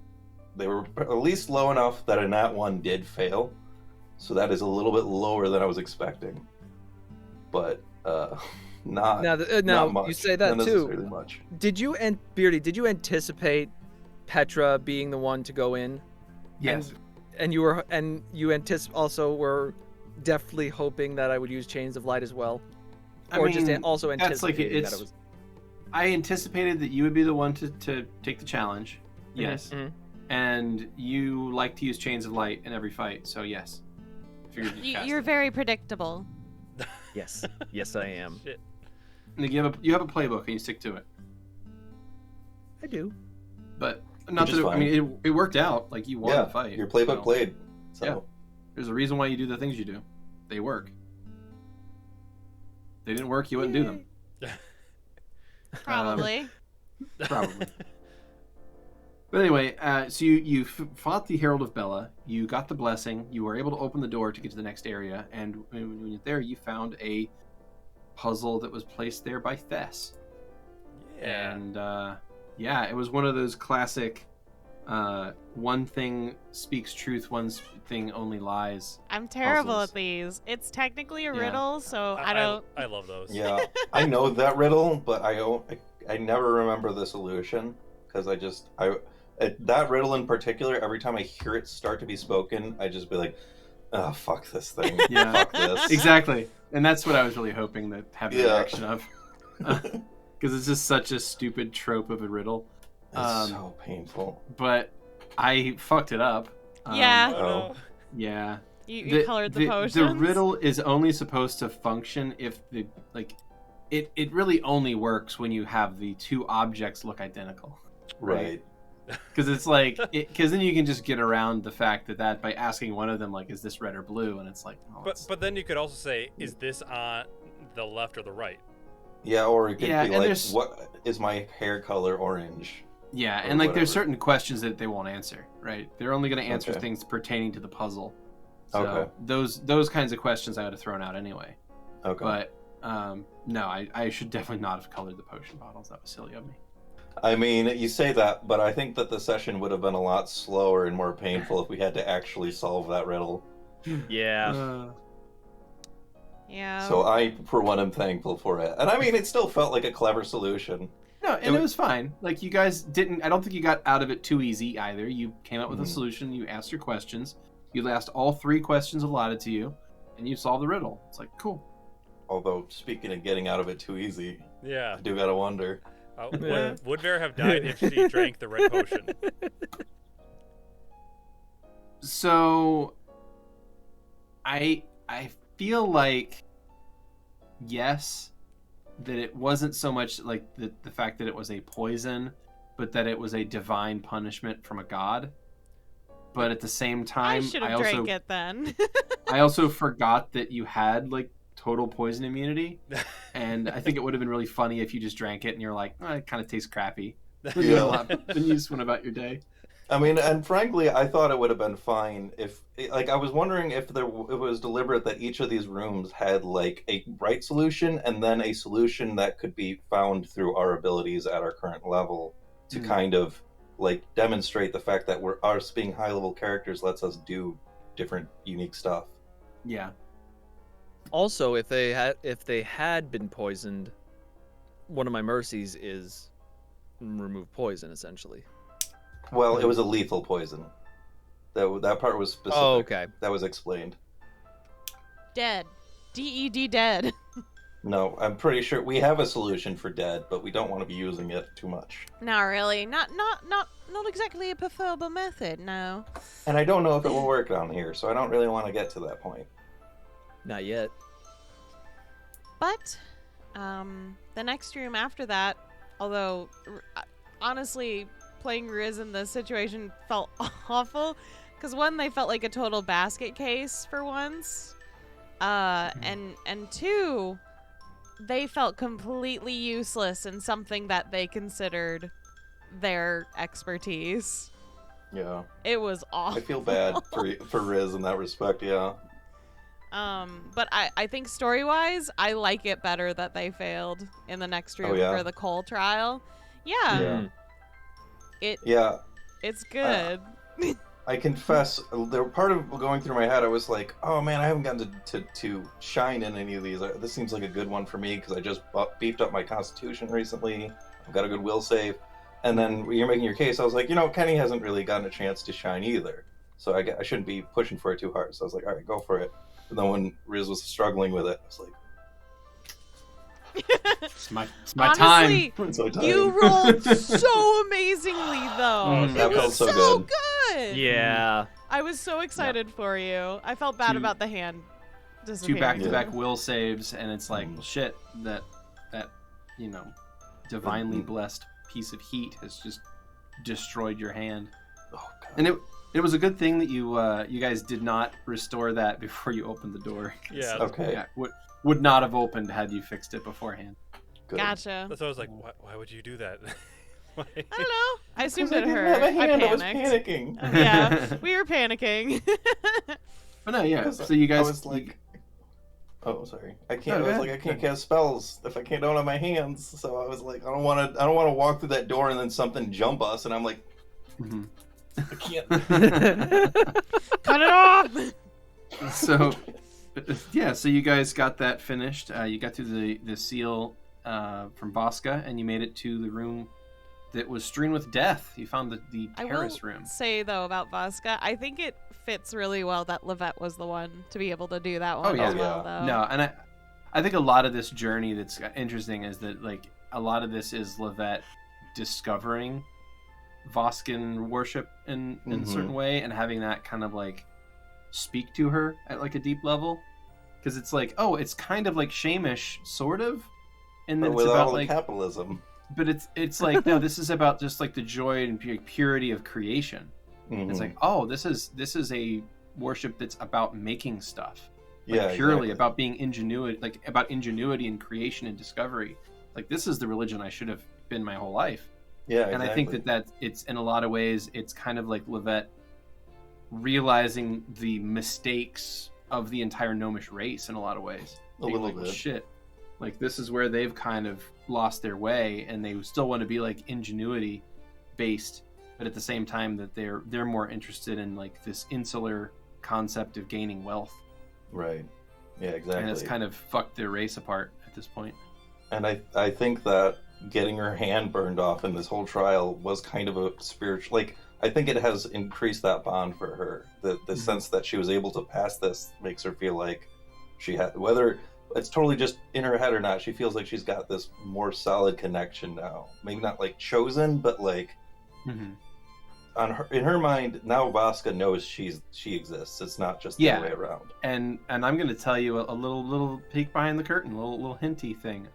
they were at least low enough that a nat 1 did fail. So that is a little bit lower than I was expecting. But not much. You say that too. Much. Beardy, did you anticipate Petra being the one to go in? Yes. And you also were definitely hoping that I would use Chains of Light as well. I anticipating that it was. I anticipated that you would be the one to take the challenge. Yes. And you like to use chains of light in every fight, so yes. Figured you'd cast You're it. very predictable. Yes, yes, I am. Shit. And you have a playbook and you stick to it. I do. But not Which is that I fine. mean it worked out. Like you won Yeah, the fight. your playbook so played. So Yeah. There's a reason why you do the things you do. They work. They didn't work, you wouldn't do them. Probably. Probably. But anyway, so you fought the Herald of Bella. You got the blessing. You were able to open the door to get to the next area. And when you were there, you found a puzzle that was placed there by Thess. Yeah. And yeah, it was one of those classic one thing speaks truth, one thing only lies. I'm terrible Puzzles. at these. It's technically a Yeah. riddle, so I don't. I love those. yeah, I know that riddle, but I never remember the solution because that riddle in particular. Every time I hear it start to be spoken, I just be like, "Oh, fuck this thing! Yeah. Fuck this!" Exactly. And that's what I was really hoping to have the Yeah. reaction of. Because it's just such a stupid trope of a riddle. It's so painful. But I fucked it up. Yeah. Oh. Yeah. You colored the potions. The riddle is only supposed to function if it really only works when you have the two objects look identical. Right. Because it's like, because then you can just get around the fact that by asking one of them, like, is this red or blue? And it's like, oh, But then you could also say, is this on the left or the right? Yeah, or it could Yeah, be and like, there's- what is my hair color orange? yeah, or and like there's whatever. certain questions that they won't answer, right? They're only going to answer Okay. things pertaining to the puzzle. So Okay. those kinds of questions I would have thrown out anyway. Okay. But no, I should definitely not have colored the potion bottles. That was silly of me. I mean, you say that, but I think that the session would have been a lot slower and more painful if we had to actually solve that riddle. Yeah. Yeah. So I, for one, am thankful for it. And I mean, it still felt like a clever solution. No, and it was fine. Like, you guys didn't, I don't think you got out of it too easy either. You came up with a Mhm. solution, you asked your questions, you asked all 3 questions allotted to you, and you solved the riddle. It's like, cool. Although, speaking of getting out of it too easy, Yeah. I do gotta wonder. Would Vera have died if she drank the red potion? So, I feel like, yes, that it wasn't so much like the fact that it was a poison, but that it was a divine punishment from a god. But at the same I time, should have drank it then. I also forgot that you had like total poison immunity, and I think it would have been really funny if you just drank it and you're like, oh, it kind of tastes crappy. Then you, Yeah. then you just went about your day. I mean, and frankly, I thought it would have been fine if, like, I was wondering if it was deliberate that each of these rooms had, like, a right solution and then a solution that could be found through our abilities at our current level to Hmm. kind of, like, demonstrate the fact that us being high-level characters lets us do different, unique stuff. Yeah. Also, if they had been poisoned, one of my mercies is remove poison, essentially. Well, it was a lethal poison. That part was specific. Oh, okay. That was explained. Dead. DED dead. No, I'm pretty sure we have a solution for dead, but we don't want to be using it too much. Not really. Not exactly a preferable method, no. And I don't know if it will work down here, so I don't really want to get to that point. Not yet. But the next room after that, although honestly playing Riz in this situation felt awful, because one, they felt like a total basket case for once, and two, they felt completely useless in something that they considered their expertise. Yeah. It was awful. I feel bad for Riz in that respect, yeah. But I think story-wise, I like it better that they failed in the next room yeah? for the coal trial. Yeah. Yeah. Mm. It's good. I confess, the part of going through my head, I was like, oh man, I haven't gotten to shine in any of these. This seems like a good one for me, because I just beefed up my constitution recently. I've got a good will save. And then when you're making your case, I was like, Keni hasn't really gotten a chance to shine either. So I shouldn't be pushing for it too hard. So I was like, all right, go for it. And then when Riz was struggling with it, I was like, It's my Honestly, time. It's so tired. You rolled so amazingly, though. that It was felt so so good. good. Yeah. I was so excited for you. I felt bad Two- about the hand 2 disappearing. back-to-back will saves, and it's like, Mm. well, shit, that divinely blessed piece of heat has just destroyed your hand. Oh, God. And it was a good thing that you guys did not restore that before you opened the door. Yeah. Okay. Yeah, would not have opened had you fixed it beforehand. Good. Gotcha. That's why I was like, why would you do that? I don't know. I assumed Because it I didn't hurt. have a hand, I I was panicked. panicking. Yeah, we were panicking. But no, yeah. Because So you guys, I was like, oh, sorry. I can't. No, I go was ahead. like, I can't cast spells if I don't have my hands. So I was like, I don't want to walk through that door and then something jump us. And I'm like, Mhm. I can't. Cut it off. So yeah, so you guys got that finished. You got through the seal from Bosca, and you made it to the room that was strewn with death. You found the I will terrace room. say though about Vasca, I think it fits really well that Levette was the one to be able to do that one Oh, yeah. as well. Yeah. Though. No, and I think a lot of this journey that's interesting is that like a lot of this is Levette discovering Voskin worship in a Mhm. certain way and having that kind of like speak to her at like a deep level, because it's like, oh, it's kind of like Shamish sort of, and then But it's without about all the like, capitalism. but it's like, no, this is about just like the joy and purity of creation. It's Mhm. like, oh, this is a worship that's about making stuff. Like, yeah, purely exactly. about being ingenuity, like about ingenuity and creation and discovery. Like, this is the religion I should have been my whole life. Yeah, And I think that it's in a lot of ways it's kind of like Levette realizing the mistakes of the entire gnomish race in a lot of ways. A Being little like, well, bit. shit, like this is where they've kind of lost their way, and they still want to be like ingenuity based, but at the same time that they're more interested in like this insular concept of gaining wealth, Right. Yeah, exactly. and it's kind of fucked their race apart at this point. And I think that getting her hand burned off in this whole trial was kind of a spiritual, like, I think it has increased that bond for her. The sense that she was able to pass this makes her feel like she had, whether it's totally just in her head or not, she feels like she's got this more solid connection now. Maybe not like chosen, but like in her mind now, Vasca knows she exists. It's not just the Yeah. other way around. And I'm going to tell you a little peek behind the curtain, a little hinty thing.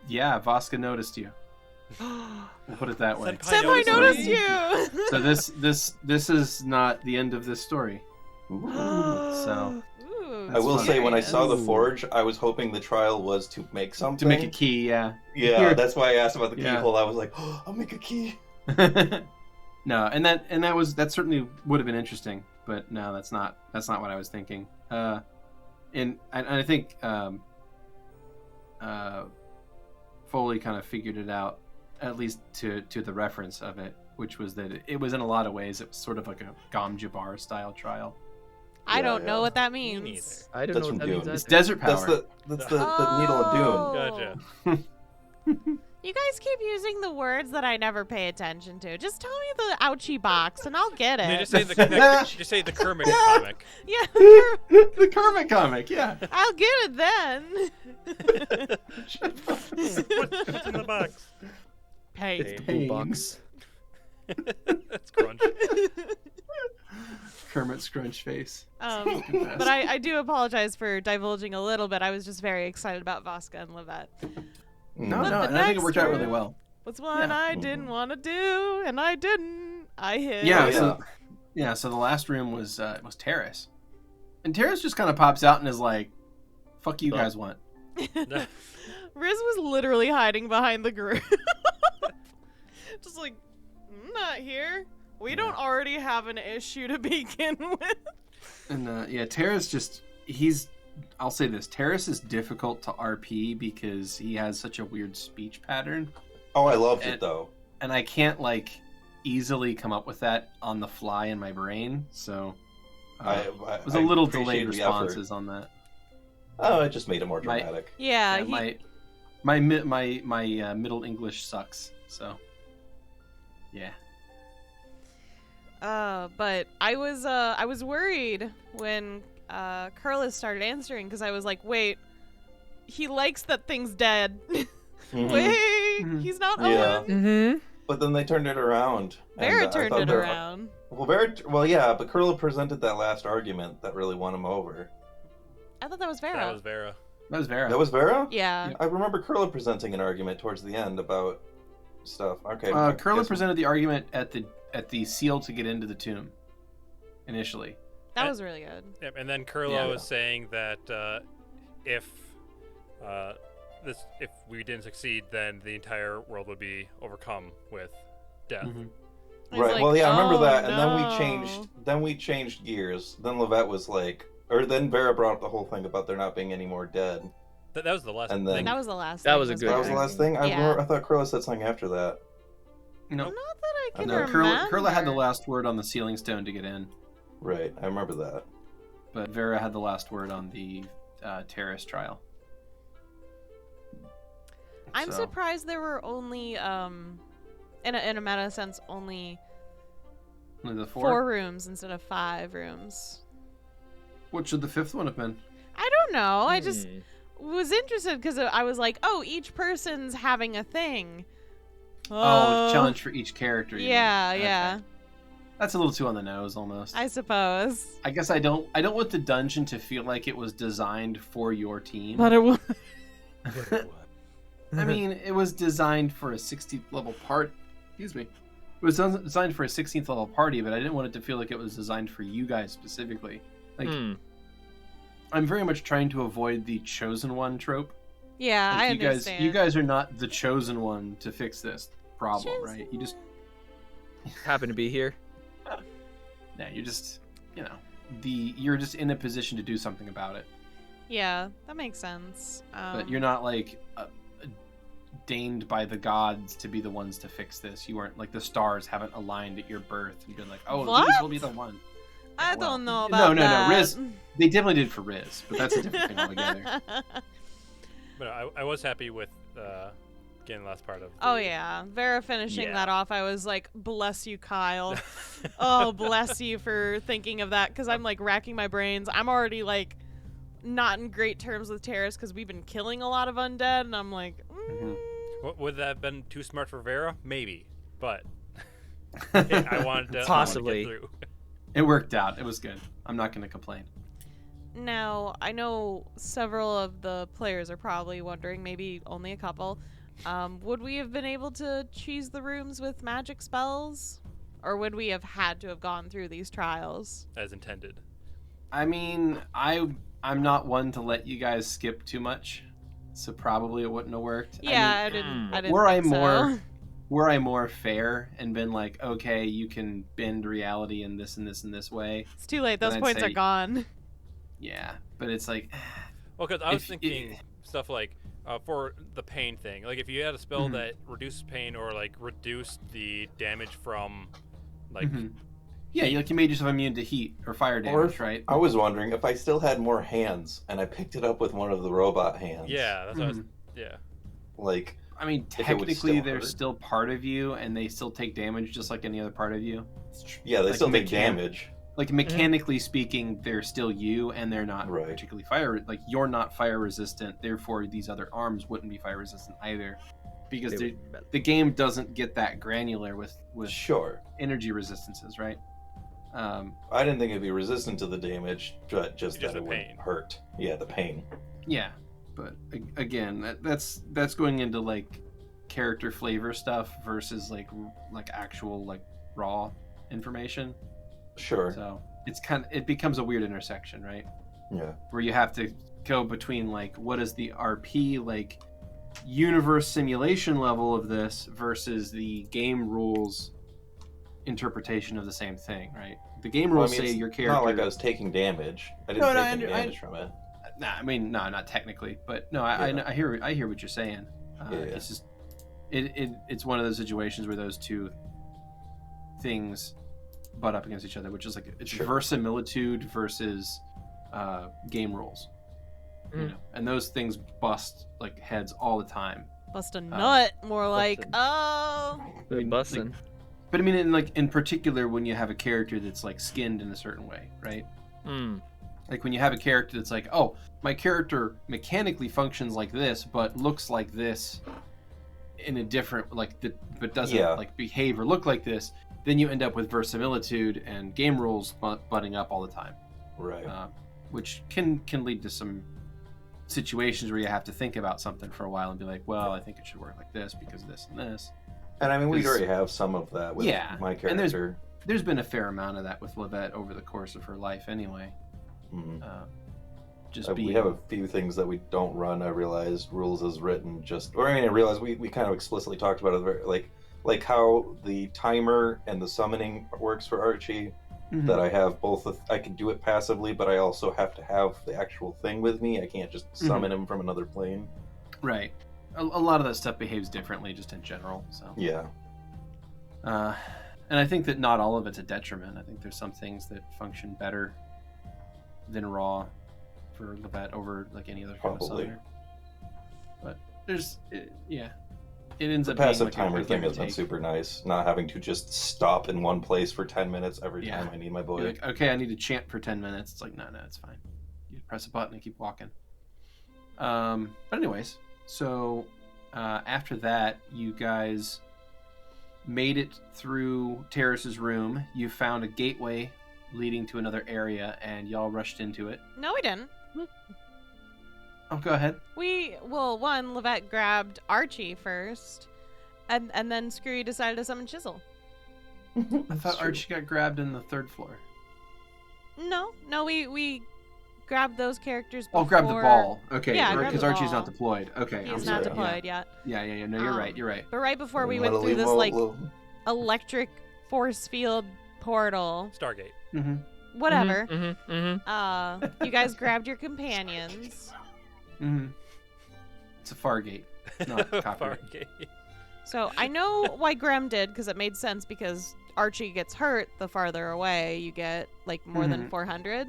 Yeah, Vasca noticed you. We'll put it that way. Senpai noticed you. So this is not the end of this story. So Ooh, I will say, when I saw the mysterious. forge, I was hoping the trial was to make something. to make a key, yeah. Yeah, Here. that's why I asked about the Yeah. keyhole. I was like, oh, I'll make a key. No, and that certainly would have been interesting, but no, that's not what I was thinking. And I think Foaly kind of figured it out, at least to the reference of it, which was that it was in a lot of ways it was sort of like a Gom Jabbar style trial. I Yeah, don't know yeah. what that Me means. I don't That's know from what that means. Dune. It's either. desert power. That's the needle of Dune. Gotcha. You guys keep using the words that I never pay attention to. Just tell me the ouchie box and I'll get You it. just say just say the Kermit comic. Yeah, The Kermit comic, yeah. I'll get it then. What's in the box? Hey. It's Boo pain. box. That's crunch. Kermit Scrunch face. But I do apologize for divulging a little bit. I was just very excited about Vasca and Levette. No, But no, the and I think it next worked out really room- well. What's one Yeah. I didn't want to do, and I didn't. I hit. Yeah, yeah. so the last room was Terrace. And Terrace just kind of pops out and is like, fuck you guys want. Riz was literally hiding behind the group. Just like, I'm not here. We don't already have an issue to begin with. And yeah, Terrace just, I'll say this, Terrace is difficult to RP because he has such a weird speech pattern. Oh, I loved And- it though. And I can't like easily come up with that on the fly in my brain. So I it was a little appreciate delayed the effort. responses on that. Oh, it just made it more My- dramatic. Yeah, Yeah, he, my Middle English sucks. So yeah. but I was worried when Curlis started answering because I was like, wait, he likes that thing's dead. Mhm. Wait, Mhm. he's not Yeah. Owen. Mm-hmm. But then they turned it around. Vera I turned thought it their- around. Well, yeah, but Kurla presented that last argument that really won him over. I thought that was Vera. That was Vera. That was Vera. That was Vera? Yeah. I remember Kurla presenting an argument towards the end about stuff. Okay. Curlin presented the argument at the seal to get into the tomb. Initially. That was really good. Yep, and then Kurla Yeah. was saying that if we didn't succeed, then the entire world would be overcome with death. Mhm. He's Right. like, Well, yeah, I remember "Oh, that, and no." then we changed gears. Then Levette was like, or then Vera brought up the whole thing about there not being any more dead. That was the last And then- thing. That was the last. That thing, was a good That was the thing. last thing. I Yeah. remember, I thought Kurla said something after that. No, Not that I can No, remember. Curla had the last word on the sealing stone to get in, Right. I remember that. but Vera had the last word on the terrorist trial. I'm So- surprised there were only, in a meta sense, only Only the four rooms instead of 5 rooms. What should the fifth one have been? I don't know. I Hmm. just was interested because I was like, oh, each person's having a thing. Oh, challenge for each character. you Yeah, mean. yeah. Okay. That's a little too on the nose, almost. I suppose. I guess I don't want the dungeon to feel like it was designed for your team. But it was. I mean, it was designed for a 16th level part. Excuse me. It was designed for a 16th level party, but I didn't want it to feel like it was designed for you guys specifically. Like, I'm very much trying to avoid the chosen one trope. Yeah, Like, I you understand. You guys are not the chosen one to fix this problem, Chosen right? You just, Happen to be here. yeah, you're just, you're just in a position to do something about it. Yeah, that makes sense. But you're not like deigned by the gods to be the ones to fix this. You weren't like the stars haven't aligned at your birth and been like, oh, these What? will be the one. I Yeah, well, don't know about no, that. Riz. They definitely did for Riz, but that's a different thing altogether. But I was happy with getting the last part of. Oh yeah, Vera finishing Yeah. that off. I was like, bless you, Kyle. Oh, bless you for thinking of that, because I'm like racking my brains. I'm already like not in great terms with terrorists because we've been killing a lot of undead, and I'm like, Would that have been too smart for Vera? Maybe, but I wanted to Possibly. get through. It worked out. It was good. I'm not going to complain. Now, I know several of the players are probably wondering, maybe only a couple, would we have been able to cheese the rooms with magic spells? Or would we have had to have gone through these trials? As intended. I mean, I'm not one to let you guys skip too much, so probably it wouldn't have worked. Yeah, I I didn't were I think so. were I more fair and been like, okay, you can bend reality in this and this and this way, It's too late. Those Then I'd points say- are gone. yeah. But it's like, Well, because I was If- thinking stuff like for the pain thing. Like if you had a spell Mhm. that reduced pain or like reduced the damage from, like mhm. Yeah, you made yourself immune to heat or fire Or damage, if- right? I was wondering if I still had more hands and I picked it up with one of the robot hands. yeah, that's what I was, Mhm. yeah. Like, I mean, it would technically, still they're hurt. still part of you, and they still take damage just like any other part of you. yeah, they Like still take mechan- damage. Like mechanically speaking, they're still you, and they're not Right. particularly fire. Like you're not fire resistant, therefore these other arms wouldn't be fire resistant either, because They the, would be better. the game doesn't get that granular with Sure. energy resistances, right? I didn't think it'd be resistant to the damage, but just Just that the it pain. would hurt. Yeah, the pain. Yeah, but again, that's going into like character flavor stuff versus like actual like raw information. Sure. So it becomes a weird intersection, right? Yeah. Where you have to go between like what is the RP like universe simulation level of this versus the game rules interpretation of the same thing, right? The game Well, I rules mean, say it's your character. not like I was taking damage. I didn't No, no, take I any under- I- damage from it. Nah, I mean, no, not technically, but no, Yeah. I hear what you're saying. Yeah. It's just it's one of those situations where those two things butt up against each other, which is like it's Sure. verisimilitude versus game rules, you Mm. know, and those things bust like heads all the time. Bust a nut, more like, bustin'. oh. Really bussin'. But I mean, in particular, when you have a character that's like skinned in a certain way, right? Mm. Like when you have a character that's like, oh, my character mechanically functions like this, but looks like this in a different, but doesn't like behave or look like this, then you end up with verisimilitude and game rules butting up all the time. Right. Which can lead to some situations where you have to think about something for a while and be like, well, I think it should work like this because of this and this. And I mean, we already have some of that with my character. And there's been a fair amount of that with Livette over the course of her life anyway. We have a few things that we don't run. I realized rules as written. I realized we kind of explicitly talked about it, like how the timer and the summoning works for Archie. That I have both. I can do it passively, but I also have to have the actual thing with me. I can't just summon him from another plane. Right. A lot of that stuff behaves differently, just in general. So yeah. And I think that not all of it's a detriment. I think there's some things that function better than raw for Livette over like any other kind of summoner. But it ends up being passive like timer a thing has give been and take. super nice. Not having to just stop in one place for 10 minutes every time I need my boy. You're like, okay, I need to chant for 10 minutes. It's like, no, it's fine. You press a button and keep walking. But anyways, so after that, you guys made it through Terrace's room. You found a gateway leading to another area, and y'all rushed into it. No, we didn't. Oh, go ahead. Livette grabbed Archie first, and then Skrewy decided to summon Chisel. I thought Archie got grabbed in the third floor. No, we grabbed those characters before. Oh, grab the ball. Okay, Yeah, because Archie's not deployed. Okay, He's not deployed yet. Yeah. No, you're right. But right before we went through this electric force field portal, Stargate. Mm-hmm. whatever. You guys grabbed your companions. Mm-hmm. It's a Fargate, not copyright. Fargate. So I know why Grem did, because it made sense, because Archie gets hurt the farther away you get, like more than 400.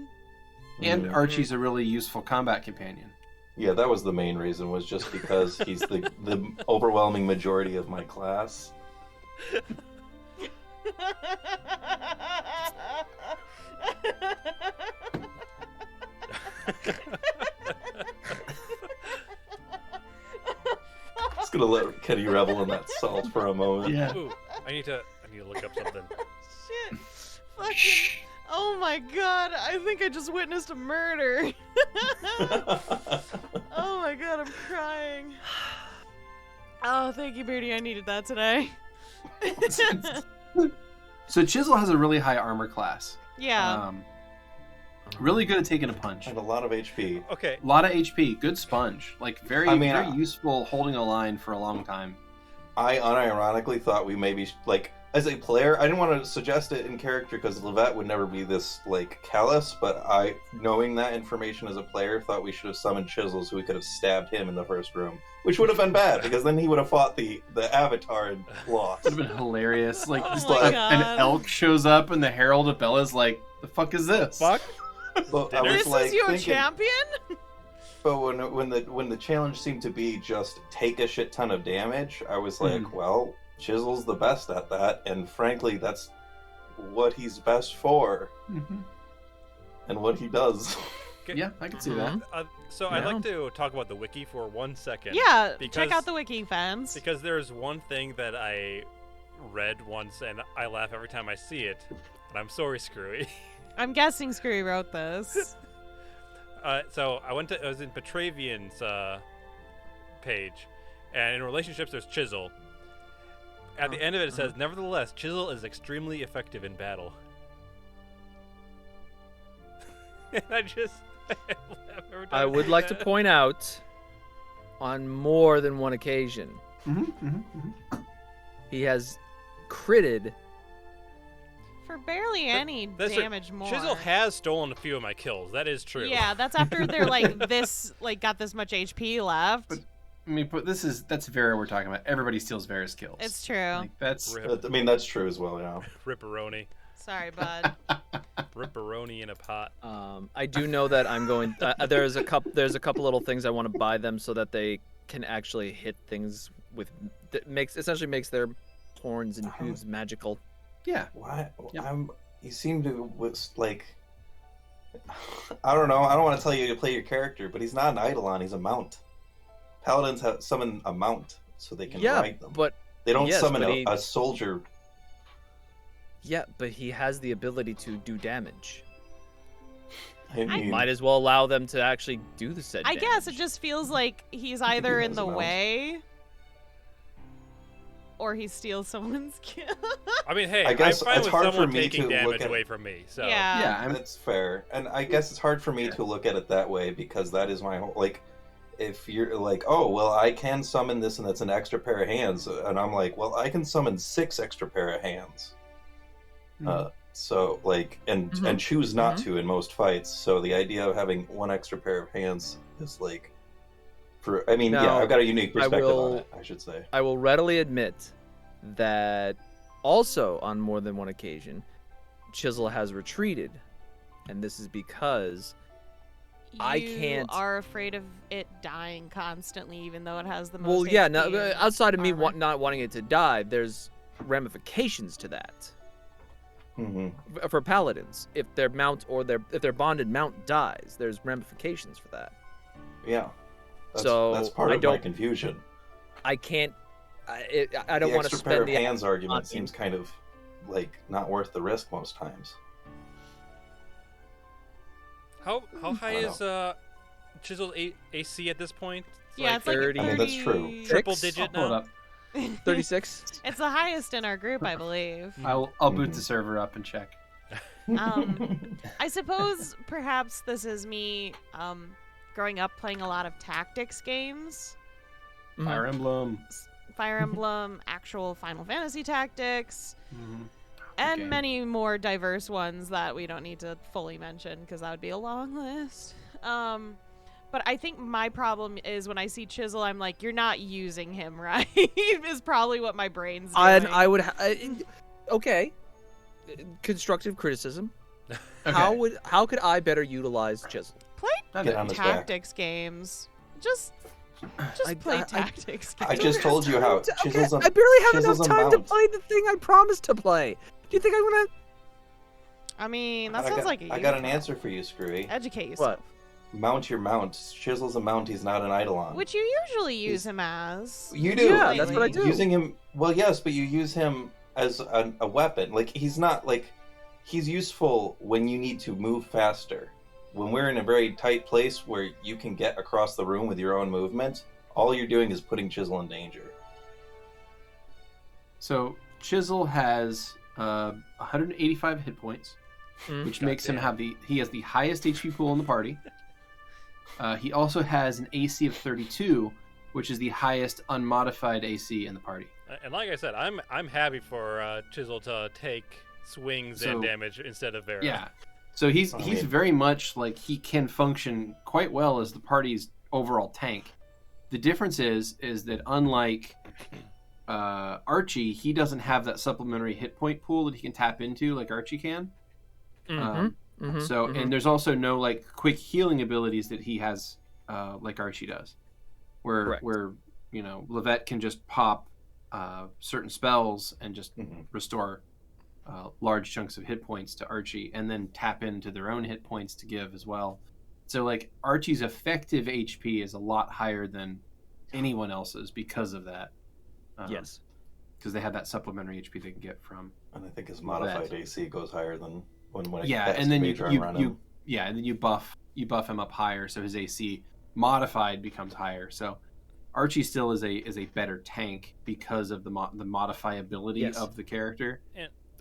And Archie's a really useful combat companion. Yeah, that was the main reason, was just because he's the overwhelming majority of my class. Just gonna let Keni revel in that salt for a moment. Yeah. Ooh, I need to look up something. Shit. Fucking. Oh my god, I think I just witnessed a murder. Oh my god, I'm crying. Oh, thank you, Beardy. I needed that today. So Chisel has a really high armor class. Yeah. Really good at taking a punch. And a lot of HP. Okay. A lot of HP. Good sponge. Like very useful holding a line for a long time. I unironically thought we maybe as a player, I didn't want to suggest it in character because Livette would never be this callous, but I, knowing that information as a player, thought we should have summoned Chisel so we could have stabbed him in the first room, which would have been bad because then he would have fought the Avatar and lost. Would have been hilarious. Like, Oh my God. an elk shows up and the Herald of Bella's like, "The fuck is this?" Fuck. But I was This is your thinking, champion? But when the challenge seemed to be just take a shit ton of damage, I was like, well, Chisel's the best at that, and frankly, that's what he's best for, and what he does. Yeah, I can see that. So I'd like to talk about the wiki for 1 second. Yeah, check out the wiki, fans. Because there's one thing that I read once, and I laugh every time I see it. And I'm sorry, Skrewy. I'm guessing Skrewy wrote this. So I was in Petravian's page, and in relationships there's Chisel. At the end of it, it says, nevertheless, Chisel is extremely effective in battle. And I just laugh every time. I would like to point out, on more than one occasion, he has critted. For barely any damage more. Chisel has stolen a few of my kills. That is true. Yeah, that's after they're got this much HP left. But, I mean, that's Vera we're talking about. Everybody steals Vera's kills. It's true. Like, that's that's true as well, yeah. Ripperoni. Sorry, bud. Ripperoni in a pot. I do know that I'm going. There's a couple little things I want to buy them so that they can actually hit things with. That essentially makes their horns and hooves magical. Yeah. Why? Yep. You seem to I don't know. I don't want to tell you to play your character, but he's not an Eidolon. He's a mount. Paladins summon a mount so they can ride them. but They don't yes, summon but a soldier. yeah, but he has the ability to do damage. I mean, Might as well allow them to actually do the said I damage. guess it just feels like he's either in knows the about. way or he steals someone's kill. I mean, hey, I guess I'm fine it's with hard for someone me taking to look damage at- away from me. So Yeah. Yeah, I mean, that's fair. And I guess it's hard for me to look at it that way because that is my whole, like, if you're like, oh, well, I can summon this and that's an extra pair of hands. And I'm like, well, I can summon 6 extra pair of hands. So, like, and choose not to in most fights. So the idea of having 1 extra pair of hands is like, I mean, Now, I've got a unique perspective on will- it, I should say. I will readily admit that also on more than one occasion, Chisel has retreated, and this is because I can't- You are afraid of it dying constantly, even though it has the most. well, yeah, HP no, and outside of me armor. not wanting it to die, there's ramifications to that. Hmm. For paladins, if their mount or if their bonded mount dies, there's ramifications for that. Yeah. That's, So, that's part I of my don't- confusion. I can't. I don't The want to extra pair spend of the hands argument on- seems kind of like not worth the risk most times. how high I is Chisel's AC at this point? Yeah, it's like 30. I mean, that's true. 30 Triple Six? digit I'll pull it now. up. 36. It's the highest in our group, I believe. I'll boot the server up and check. I suppose perhaps this is me growing up playing a lot of tactics games. Fire Emblem. Fire Emblem, actual Final Fantasy Tactics, Mhm. and game. many more diverse ones that we don't need to fully mention because that would be a long list. But I think my problem is when I see Chisel, I'm like, you're not using him right, is probably what my brain's doing. I would. Okay. Constructive criticism. Okay. How could I better utilize Chisel? Not Get it. on his back. tactics games. Just I- play I- tactics games. I just told you how Okay, Chisel's I barely have Chisel's enough a time to mount. play the thing I promised to play. Do you think I'm gonna? I mean, that I sounds got, like a I got you an answer for you, Skrewy. Educate yourself. Mount your mount. Chisel's a mount. He's not an Eidolon. Which you usually use him as. You do. Yeah, that's what I do. Using him. Well, yes, but you use him as a weapon. Like he's not like he's useful when you need to move faster. When we're in a very tight place where you can get across the room with your own movement, all you're doing is putting Chisel in danger. So Chisel has 185 hit points, which makes him have he has the highest HP pool in the party. He also has an AC of 32, which is the highest unmodified AC in the party. And like I said, I'm happy for Chisel to take swings and So- damage instead of Vera. Yeah. So he's I he's mean- very much like he can function quite well as the party's overall tank. The difference is that unlike Archie, he doesn't have that supplementary hit point pool that he can tap into like Archie can. And there's also no like quick healing abilities that he has like Archie does, where Correct. you know Levette can just pop certain spells and just restore large chunks of hit points to Archie, and then tap into their own hit points to give as well. So like Archie's effective HP is a lot higher than anyone else's because of that. Yes. Because they have that supplementary HP they can get from. And I think his modified AC goes higher than when it Yeah, casts and then Mage Armor on him. and then you buff him up higher, so his AC modified becomes higher. So Archie still is a better tank because of the modifiability Yes. of the character.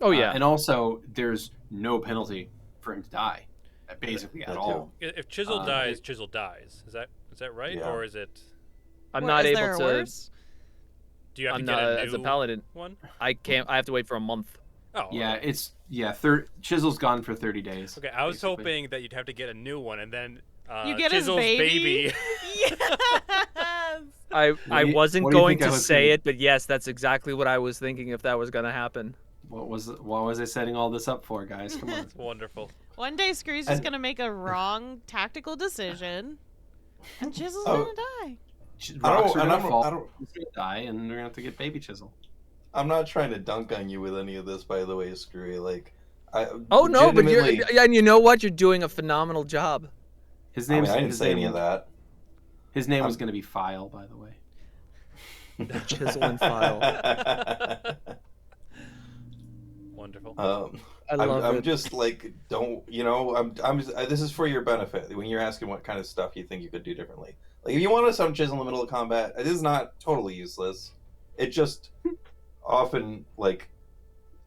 Oh yeah. And also there's no penalty for him to die, basically That at too. all. If Chisel dies, Chisel dies. Is that right, Yeah. or is it? I'm What, not is able there a to. worse? Do you have I'm to get not a new as a paladin. one? I can't. I have to wait for a month. Oh, Yeah, okay. Chisel's gone for 30 days. Okay, I was basically. hoping that you'd have to get a new one, and then You get his Chisel's baby? Yes. I do you- wasn't what do you going think I to was say gonna- it, but yes, that's exactly what I was thinking if that was going to happen. What was I setting all this up for, guys? Come on. It's wonderful. One day, Screw's just And- gonna make a wrong tactical decision, and Chisel's Oh. gonna die. Rocks are and gonna I'm- fall, I don't- he's gonna die, and we're gonna have to get baby Chisel. I'm not trying to dunk on you with any of this, by the way, Skrewy. Like, Oh no, but legitimately- and you know what? You're doing a phenomenal job. His I mean, name's I didn't his say name, any of that. His name was going to be File, by the way. Chisel and file. Wonderful. I love I'm it. just like, don't, this is for your benefit when you're asking what kind of stuff you think you could do differently. Like, if you want to summon Chisel in the middle of combat, it is not totally useless. It just often, like,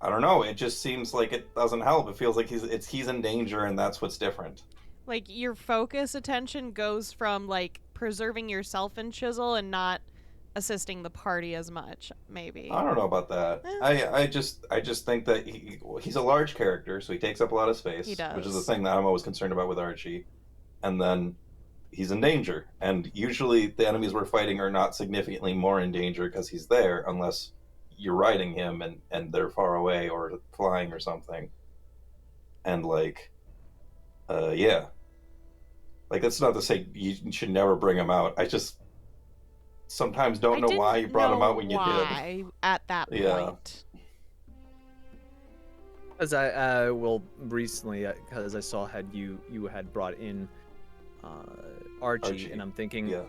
I don't know, it just seems like it doesn't help. It feels like he's in danger, and that's what's different. Like, your focus attention goes from, like, preserving yourself in Chisel and not assisting the party as much, maybe. I don't know about that. I just think that he's a large character, so he takes up a lot of space. He does. Which is the thing that I'm always concerned about with Archie. And then he's in danger, and usually the enemies we're fighting are not significantly more in danger because he's there, unless you're riding him and they're far away or flying or something. And like, yeah. Like, that's not to say you should never bring him out. I just sometimes don't know why you brought him out when you did. Why at that point. As I will recently, because I saw you had brought in Archie, and I'm thinking, Yeah.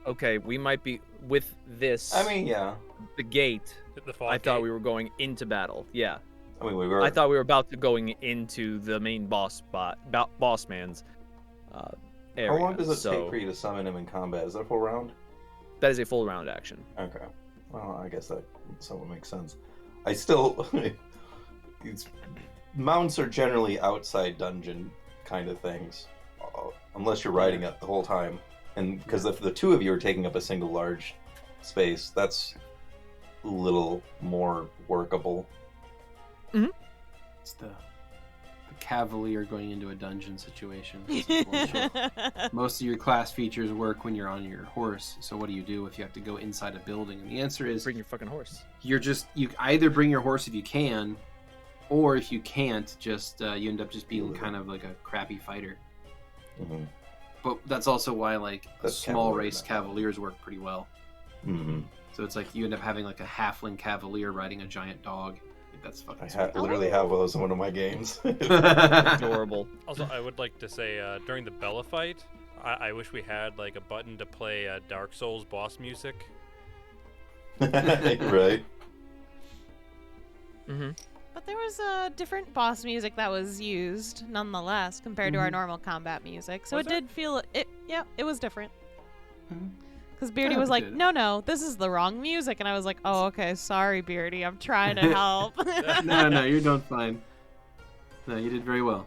okay, we might be with this. I mean, yeah. The gate. The fog I thought gate. we were going into battle. Yeah. I mean, we were. I thought we were about to going into the main boss man's area. How long does it so take for you to summon him in combat? Is that a full round? That is a full round action. Okay. Well, I guess that somewhat makes sense. I still. Mounts are generally outside dungeon kind of things, unless you're riding it the whole time. And because if the two of you are taking up a single large space, that's a little more workable. It's the cavalier going into a dungeon situation. Most of your class features work when you're on your horse. So what do you do if you have to go inside a building? And the answer is Bring your fucking horse. you either bring your horse if you can, or if you can't, just you end up just being kind of like a crappy fighter. Mm-hmm. But that's also why like That's small cavalier, race not cavaliers work pretty well. Mm-hmm. So it's like you end up having like a halfling cavalier riding a giant dog. Like, that's fucking sweet. Literally have those in one of my games. Adorable. Also, I would like to say during the Bella fight, I wish we had like a button to play Dark Souls boss music. Right. Mm-hmm. But there was a different boss music that was used, nonetheless, compared to our normal combat music. So Was it there? did feel it was different. Mhm. Because Beardy Yeah, was it like, did. no, this is the wrong music, and I was like, oh, okay, sorry, Beardy, I'm trying to help. No, you're doing fine. No, you did very well.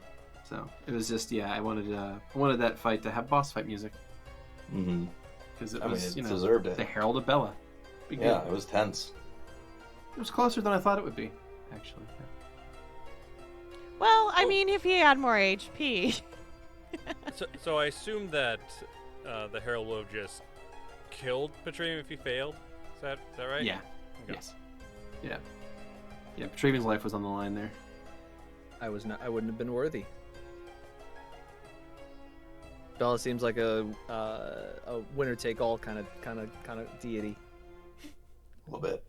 So it was just I wanted that fight to have boss fight music Mm-hmm. because it I mean, was it deserved it. the Herald of Bella. Big Yeah, deal. it was tense. It was closer than I thought it would be, actually. Well, I mean, if he had more HP. So I assume that the Herald would have just killed Petraeum if he failed. Is that right? Yeah. Okay. Yes. Yeah. Yeah. Petravian's life was on the line there. I wouldn't have been worthy. Bella seems like a winner take all kind of deity. A little bit.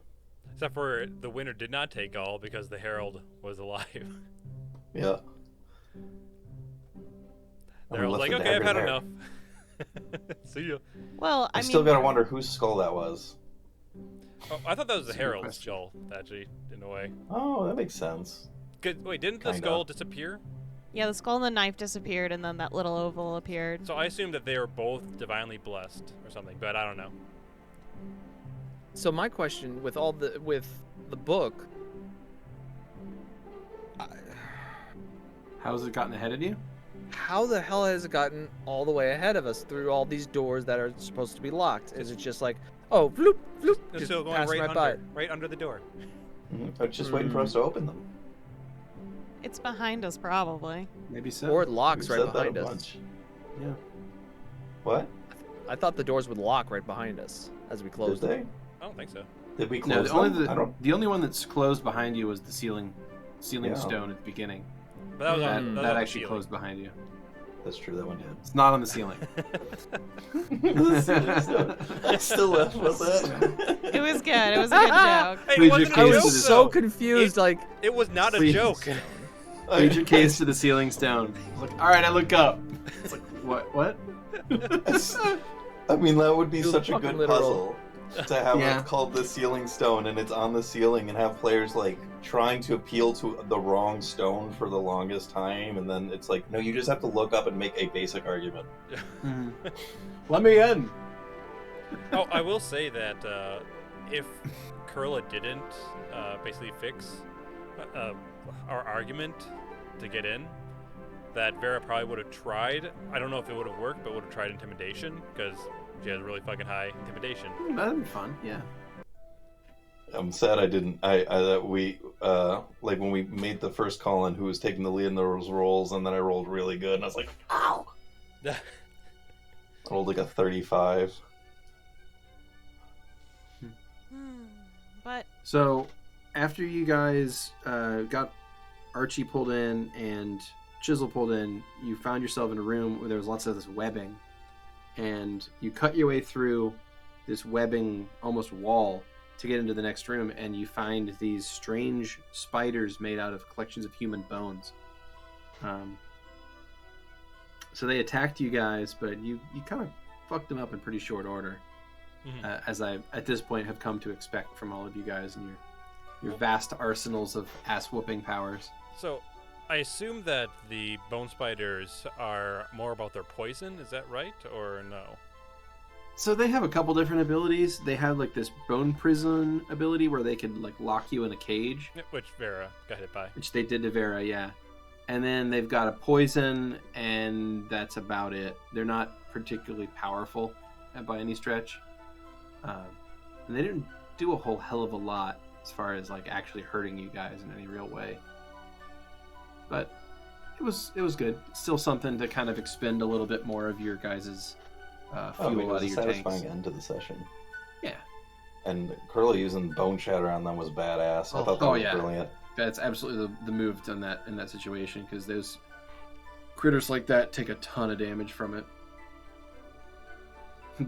Except for the winner did not take all because the Herald was alive. Yeah. The Herald's like, okay, I've had enough. See ya. Well, I I mean, still gotta wonder whose skull that was. Oh, I thought that was the That's a good Herald's question. skull, actually, in a way. Oh, that makes sense. Wait, didn't the Kinda. skull disappear? yeah, the skull and the knife disappeared, and then that little oval appeared. So I assumed that they were both divinely blessed or something, but I don't know. So my question with the book, How has it gotten ahead of you? how the hell has it gotten all the way ahead of us through all these doors that are supposed to be locked? Is it just like, oh, bloop, bloop, They're just still going passing right by under, right under the door. Mm-hmm. I was just waiting for us to open them. It's behind us, probably. Maybe so. Or it locks We've right said that a behind us. bunch. Yeah. What? I thought the doors would lock right behind us as we closed Did them. they? I don't think so. Did we No, close them? the only one that's closed behind you was the ceiling Yeah. stone at the beginning. But that was That, on, that was that on the actually ceiling. closed behind you. That's true, that one did. It's not on the ceiling. I still laugh about that. It was good. It was a good joke. Hey, Please it wasn't your a I case joke, was is- so though. confused, like, It was not a Please. joke. Major case to the ceiling stone. It's like, all right, I look up. It's like, what? I mean, that would be You're such a fucking good literal. puzzle to have Yeah. it called the ceiling stone, and it's on the ceiling, and have players like trying to appeal to the wrong stone for the longest time, and then it's like, no, you just have to look up and make a basic argument. Mhm. Let me in. Oh, I will say that if Kurla didn't basically fix our argument to get in, that Vera probably would have tried. I don't know if it would have worked, but would have tried intimidation because she has really fucking high intimidation. That'd be fun. Yeah. I'm sad I didn't. That we like when we made the first call in, who was taking the lead in those rolls, and then I rolled really good, and I was like, ow! I rolled like a 35. But So, after you guys got Archie pulled in and Chisel pulled in, you found yourself in a room where there was lots of this webbing, and you cut your way through this webbing, almost wall, to get into the next room, and you find these strange spiders made out of collections of human bones. So they attacked you guys, but you kind of fucked them up in pretty short order. As I, at this point, have come to expect from all of you guys and your vast arsenals of ass-whooping powers. So, I assume that the bone spiders are more about their poison. Is that right, or no? So they have a couple different abilities. They have like this bone prison ability where they can like lock you in a cage, Which Vera got hit by. which they did to Vera, yeah. And then they've got a poison, and that's about it. They're not particularly powerful by any stretch. And they didn't do a whole hell of a lot as far as like actually hurting you guys in any real way. But it was good. Still something to kind of expend a little bit more of your guys' I mean, fuel it out was of a your satisfying tanks. end to the session. Yeah. And Curly using Bone Shatter on them was badass. I thought that was brilliant. That's absolutely the move done that in that situation, because those critters like that take a ton of damage from it.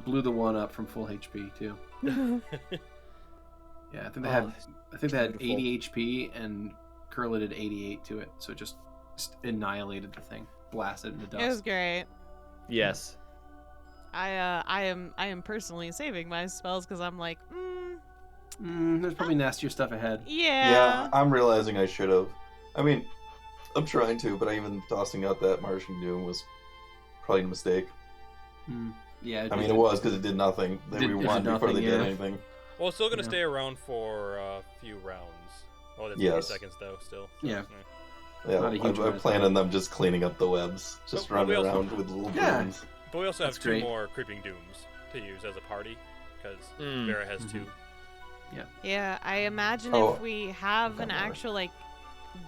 Blew the one up from full HP too. Yeah, I think they had beautiful. 80 HP, and Curly did 88 to it, so it just annihilated the thing, blasted it into dust. it was great. Yes. I am personally saving my spells because I'm like, There's probably nastier stuff ahead. Yeah, I'm realizing I should have. I mean, I'm trying to, but even tossing out that Martian Doom was probably a mistake. Yeah, I mean, it was because it did nothing. They It did rewound before nothing, they did yeah. anything. Well, it's still going to Yeah. stay around for a few rounds. Oh, that's 30 Yes. seconds, though, still. Yeah. Yeah, Not a huge I amount of plan time. on them just cleaning up the webs, just But we running also- around with little Yeah. brooms. But we also That's have two great. more Creeping Dooms to use as a party, because Mm. Vera has Mhm. two. Yeah, I imagine Oh, if we have an okay, never. actual like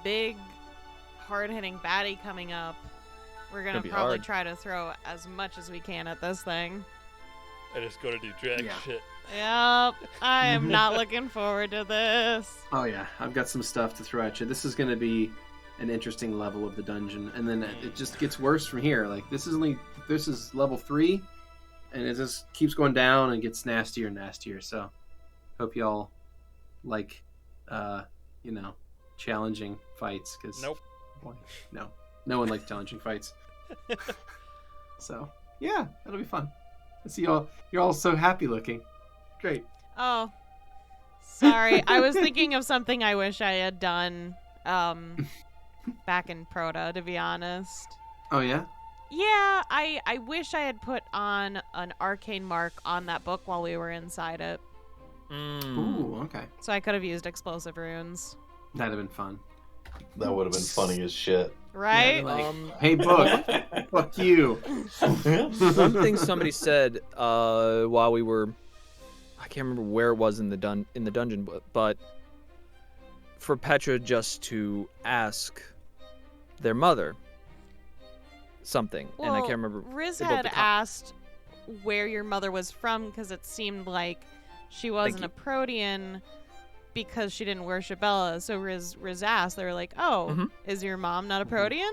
big hard-hitting baddie coming up, we're gonna Gonna be probably hard. try to throw as much as we can at this thing. I just go to do drag Yeah. shit. Yep, I am not looking forward to this. Oh yeah, I've got some stuff to throw at you. This is going to be an interesting level of the dungeon, and then it just gets worse from here. Like this is level 3, and it just keeps going down and gets nastier and nastier. So, hope y'all like, challenging fights. Cause Nope. boy, no one likes challenging fights. So yeah, that'll be fun. I see y'all. You're all so happy looking. Great. Oh, sorry. I was thinking of something I wish I had done back in Proto, to be honest. Oh yeah. Yeah, I wish I had put on an arcane mark on that book while we were inside it, Ooh, okay. so I could have used explosive runes. That'd have been fun. That would have been funny as shit. Right? Like, hey, book, fuck you. One thing somebody said while we were, I can't remember where it was in the dungeon, but for Petra just to ask their mother something, and I Well, can't remember. Riz about had the asked where your mother was from because it seemed like she wasn't a Protean because she didn't worship Bella. So Riz asked, they were like, "Oh, Mhm. is your mom not a Protean?"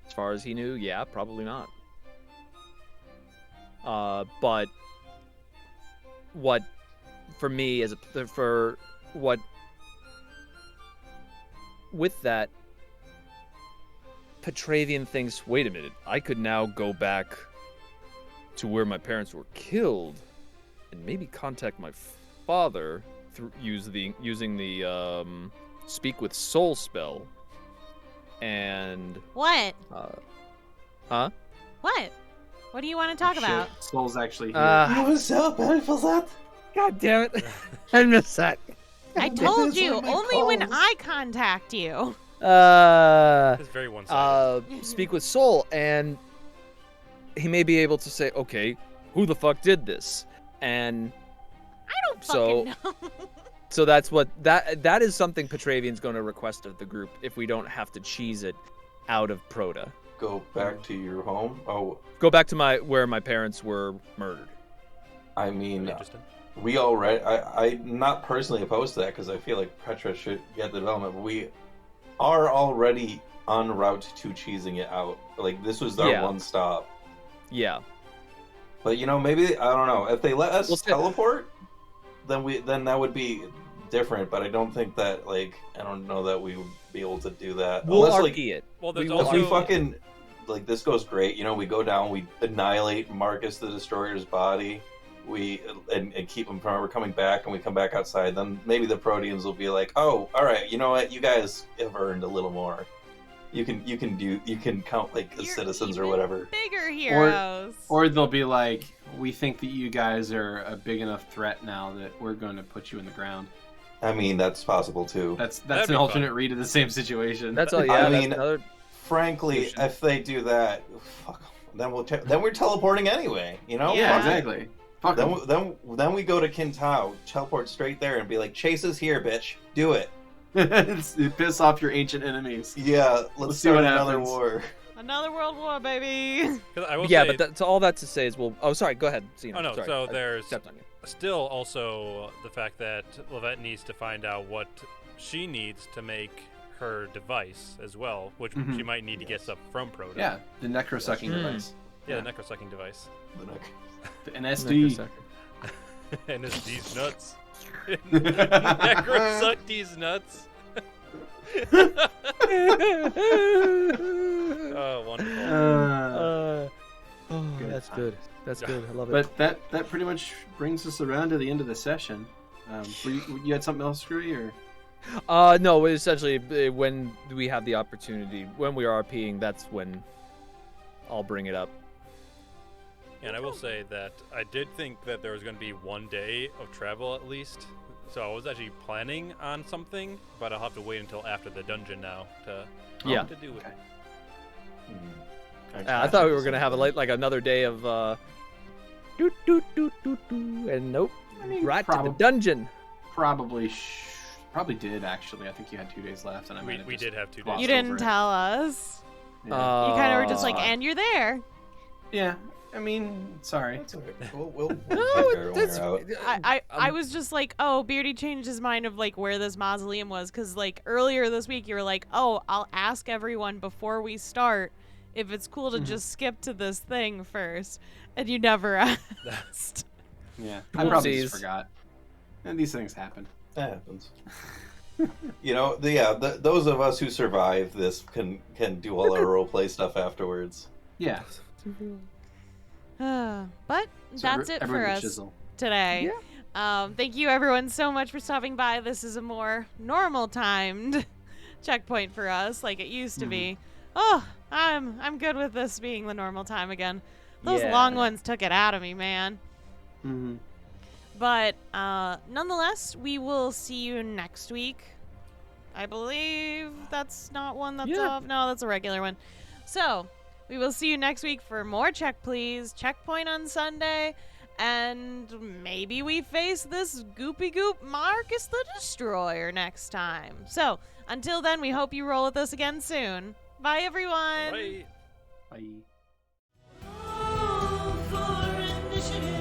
As far as he knew, yeah, probably not. But what, for me, for what with that, Petravian thinks, wait a minute, I could now go back to where my parents were killed and maybe contact my father through using the speak with soul spell. And What? Huh? What? What do you want to talk about? Soul's actually here. I was so painful that. God damn it. I missed that. I told you, only when I contact you. It's very one-sided. Speak with soul, and he may be able to say, okay, who the fuck did this? And I don't fucking know. so that's what that is something Petravian's going to request of the group if we don't have to cheese it out of Proto. Go back to your home? Oh, Go back to where my parents were murdered. I mean, Interesting. we already... I'm not personally opposed to that because I feel like Petra should get the development, but we are already en route to cheesing it out. Like, this was our one stop. Yeah. But, maybe... I don't know. If they let us We'll teleport, then that would be different, but I don't think that, I don't know that we would be able to do that. We'll Unless, RP it. Well, there's If also we fucking, this goes great, we go down, we annihilate Marcus the Destroyer's body, and keep him from ever coming back, and we come back outside, then maybe the Proteans will be like, oh, alright, you know what, you guys have earned a little more. You can count, as You're citizens or even whatever. Bigger heroes. Or they'll be like, we think that you guys are a big enough threat now that we're going to put you in the ground. I mean, that's possible too. That's That'd an be alternate fun. read of the same situation. That's all. Yeah. I that's mean, another... Frankly, Solution. if they do that, fuck, then we're teleporting anyway, Yeah. Yeah, exactly. Fuck 'em. Then we go to Kintao, teleport straight there, and be like, "Chase us here, bitch. Do it." Piss off your ancient enemies. Yeah, let's see start what another happens. war. Another world war, baby. 'cause I will Yeah, say, but that's all that to say is, well, oh, sorry, go ahead. Xeno. Oh, no, sorry, so I there's- stepped on you. still also the fact that Levette needs to find out what she needs to make her device as well, which Mhm. she might need to get stuff from Proto. Yeah, the necro-sucking Hmm. device. Yeah, the necro-sucking device. The NSD. And it's these nuts. Necro suck these nuts. Oh, wonderful. Good That's time. good. That's good. I love it. But that pretty much brings us around to the end of the session. You had something else, Skrewy, or? No, essentially, when we have the opportunity, when we are RPing, that's when I'll bring it up. And I will say that I did think that there was going to be one day of travel at least. So I was actually planning on something, but I'll have to wait until after the dungeon now to Yeah. to do it. Okay. I thought we were gonna have like another day of doot doot doot doot doot, and nope, I mean, right to the dungeon. Probably did actually. I think you had 2 days left, and I might have We just did have 2 glossed days. You didn't over it. tell us. Yeah. You kind of were just like, Uh, and you're there. Yeah, I mean, sorry. That's okay. We'll No, take care when that's- you're out. I was just like, oh, Beardy changed his mind of like where this mausoleum was, because like earlier this week you were like, oh, I'll ask everyone before we start if it's cool to just skip to this thing first, and you never asked. Yeah, I probably Whoopsies. just forgot. And these things happen. That happens. Those of us who survive this can do all our roleplay stuff afterwards. Yeah. But So that's it everyone for can us chisel. today. Thank you everyone so much for stopping by. This is a more normal timed checkpoint for us, like it used to be. Oh, I'm good with this being the normal time again. Those Yeah. long ones took it out of me, man. Mm-hmm. But nonetheless, we will see you next week. I believe that's not one that's Yeah. off. No, that's a regular one. So we will see you next week for more Check Please, Checkpoint on Sunday, and maybe we face this goopy goop Marcus the Destroyer next time. So until then, we hope you roll with us again soon. Bye, everyone. Right. Bye. For initiative.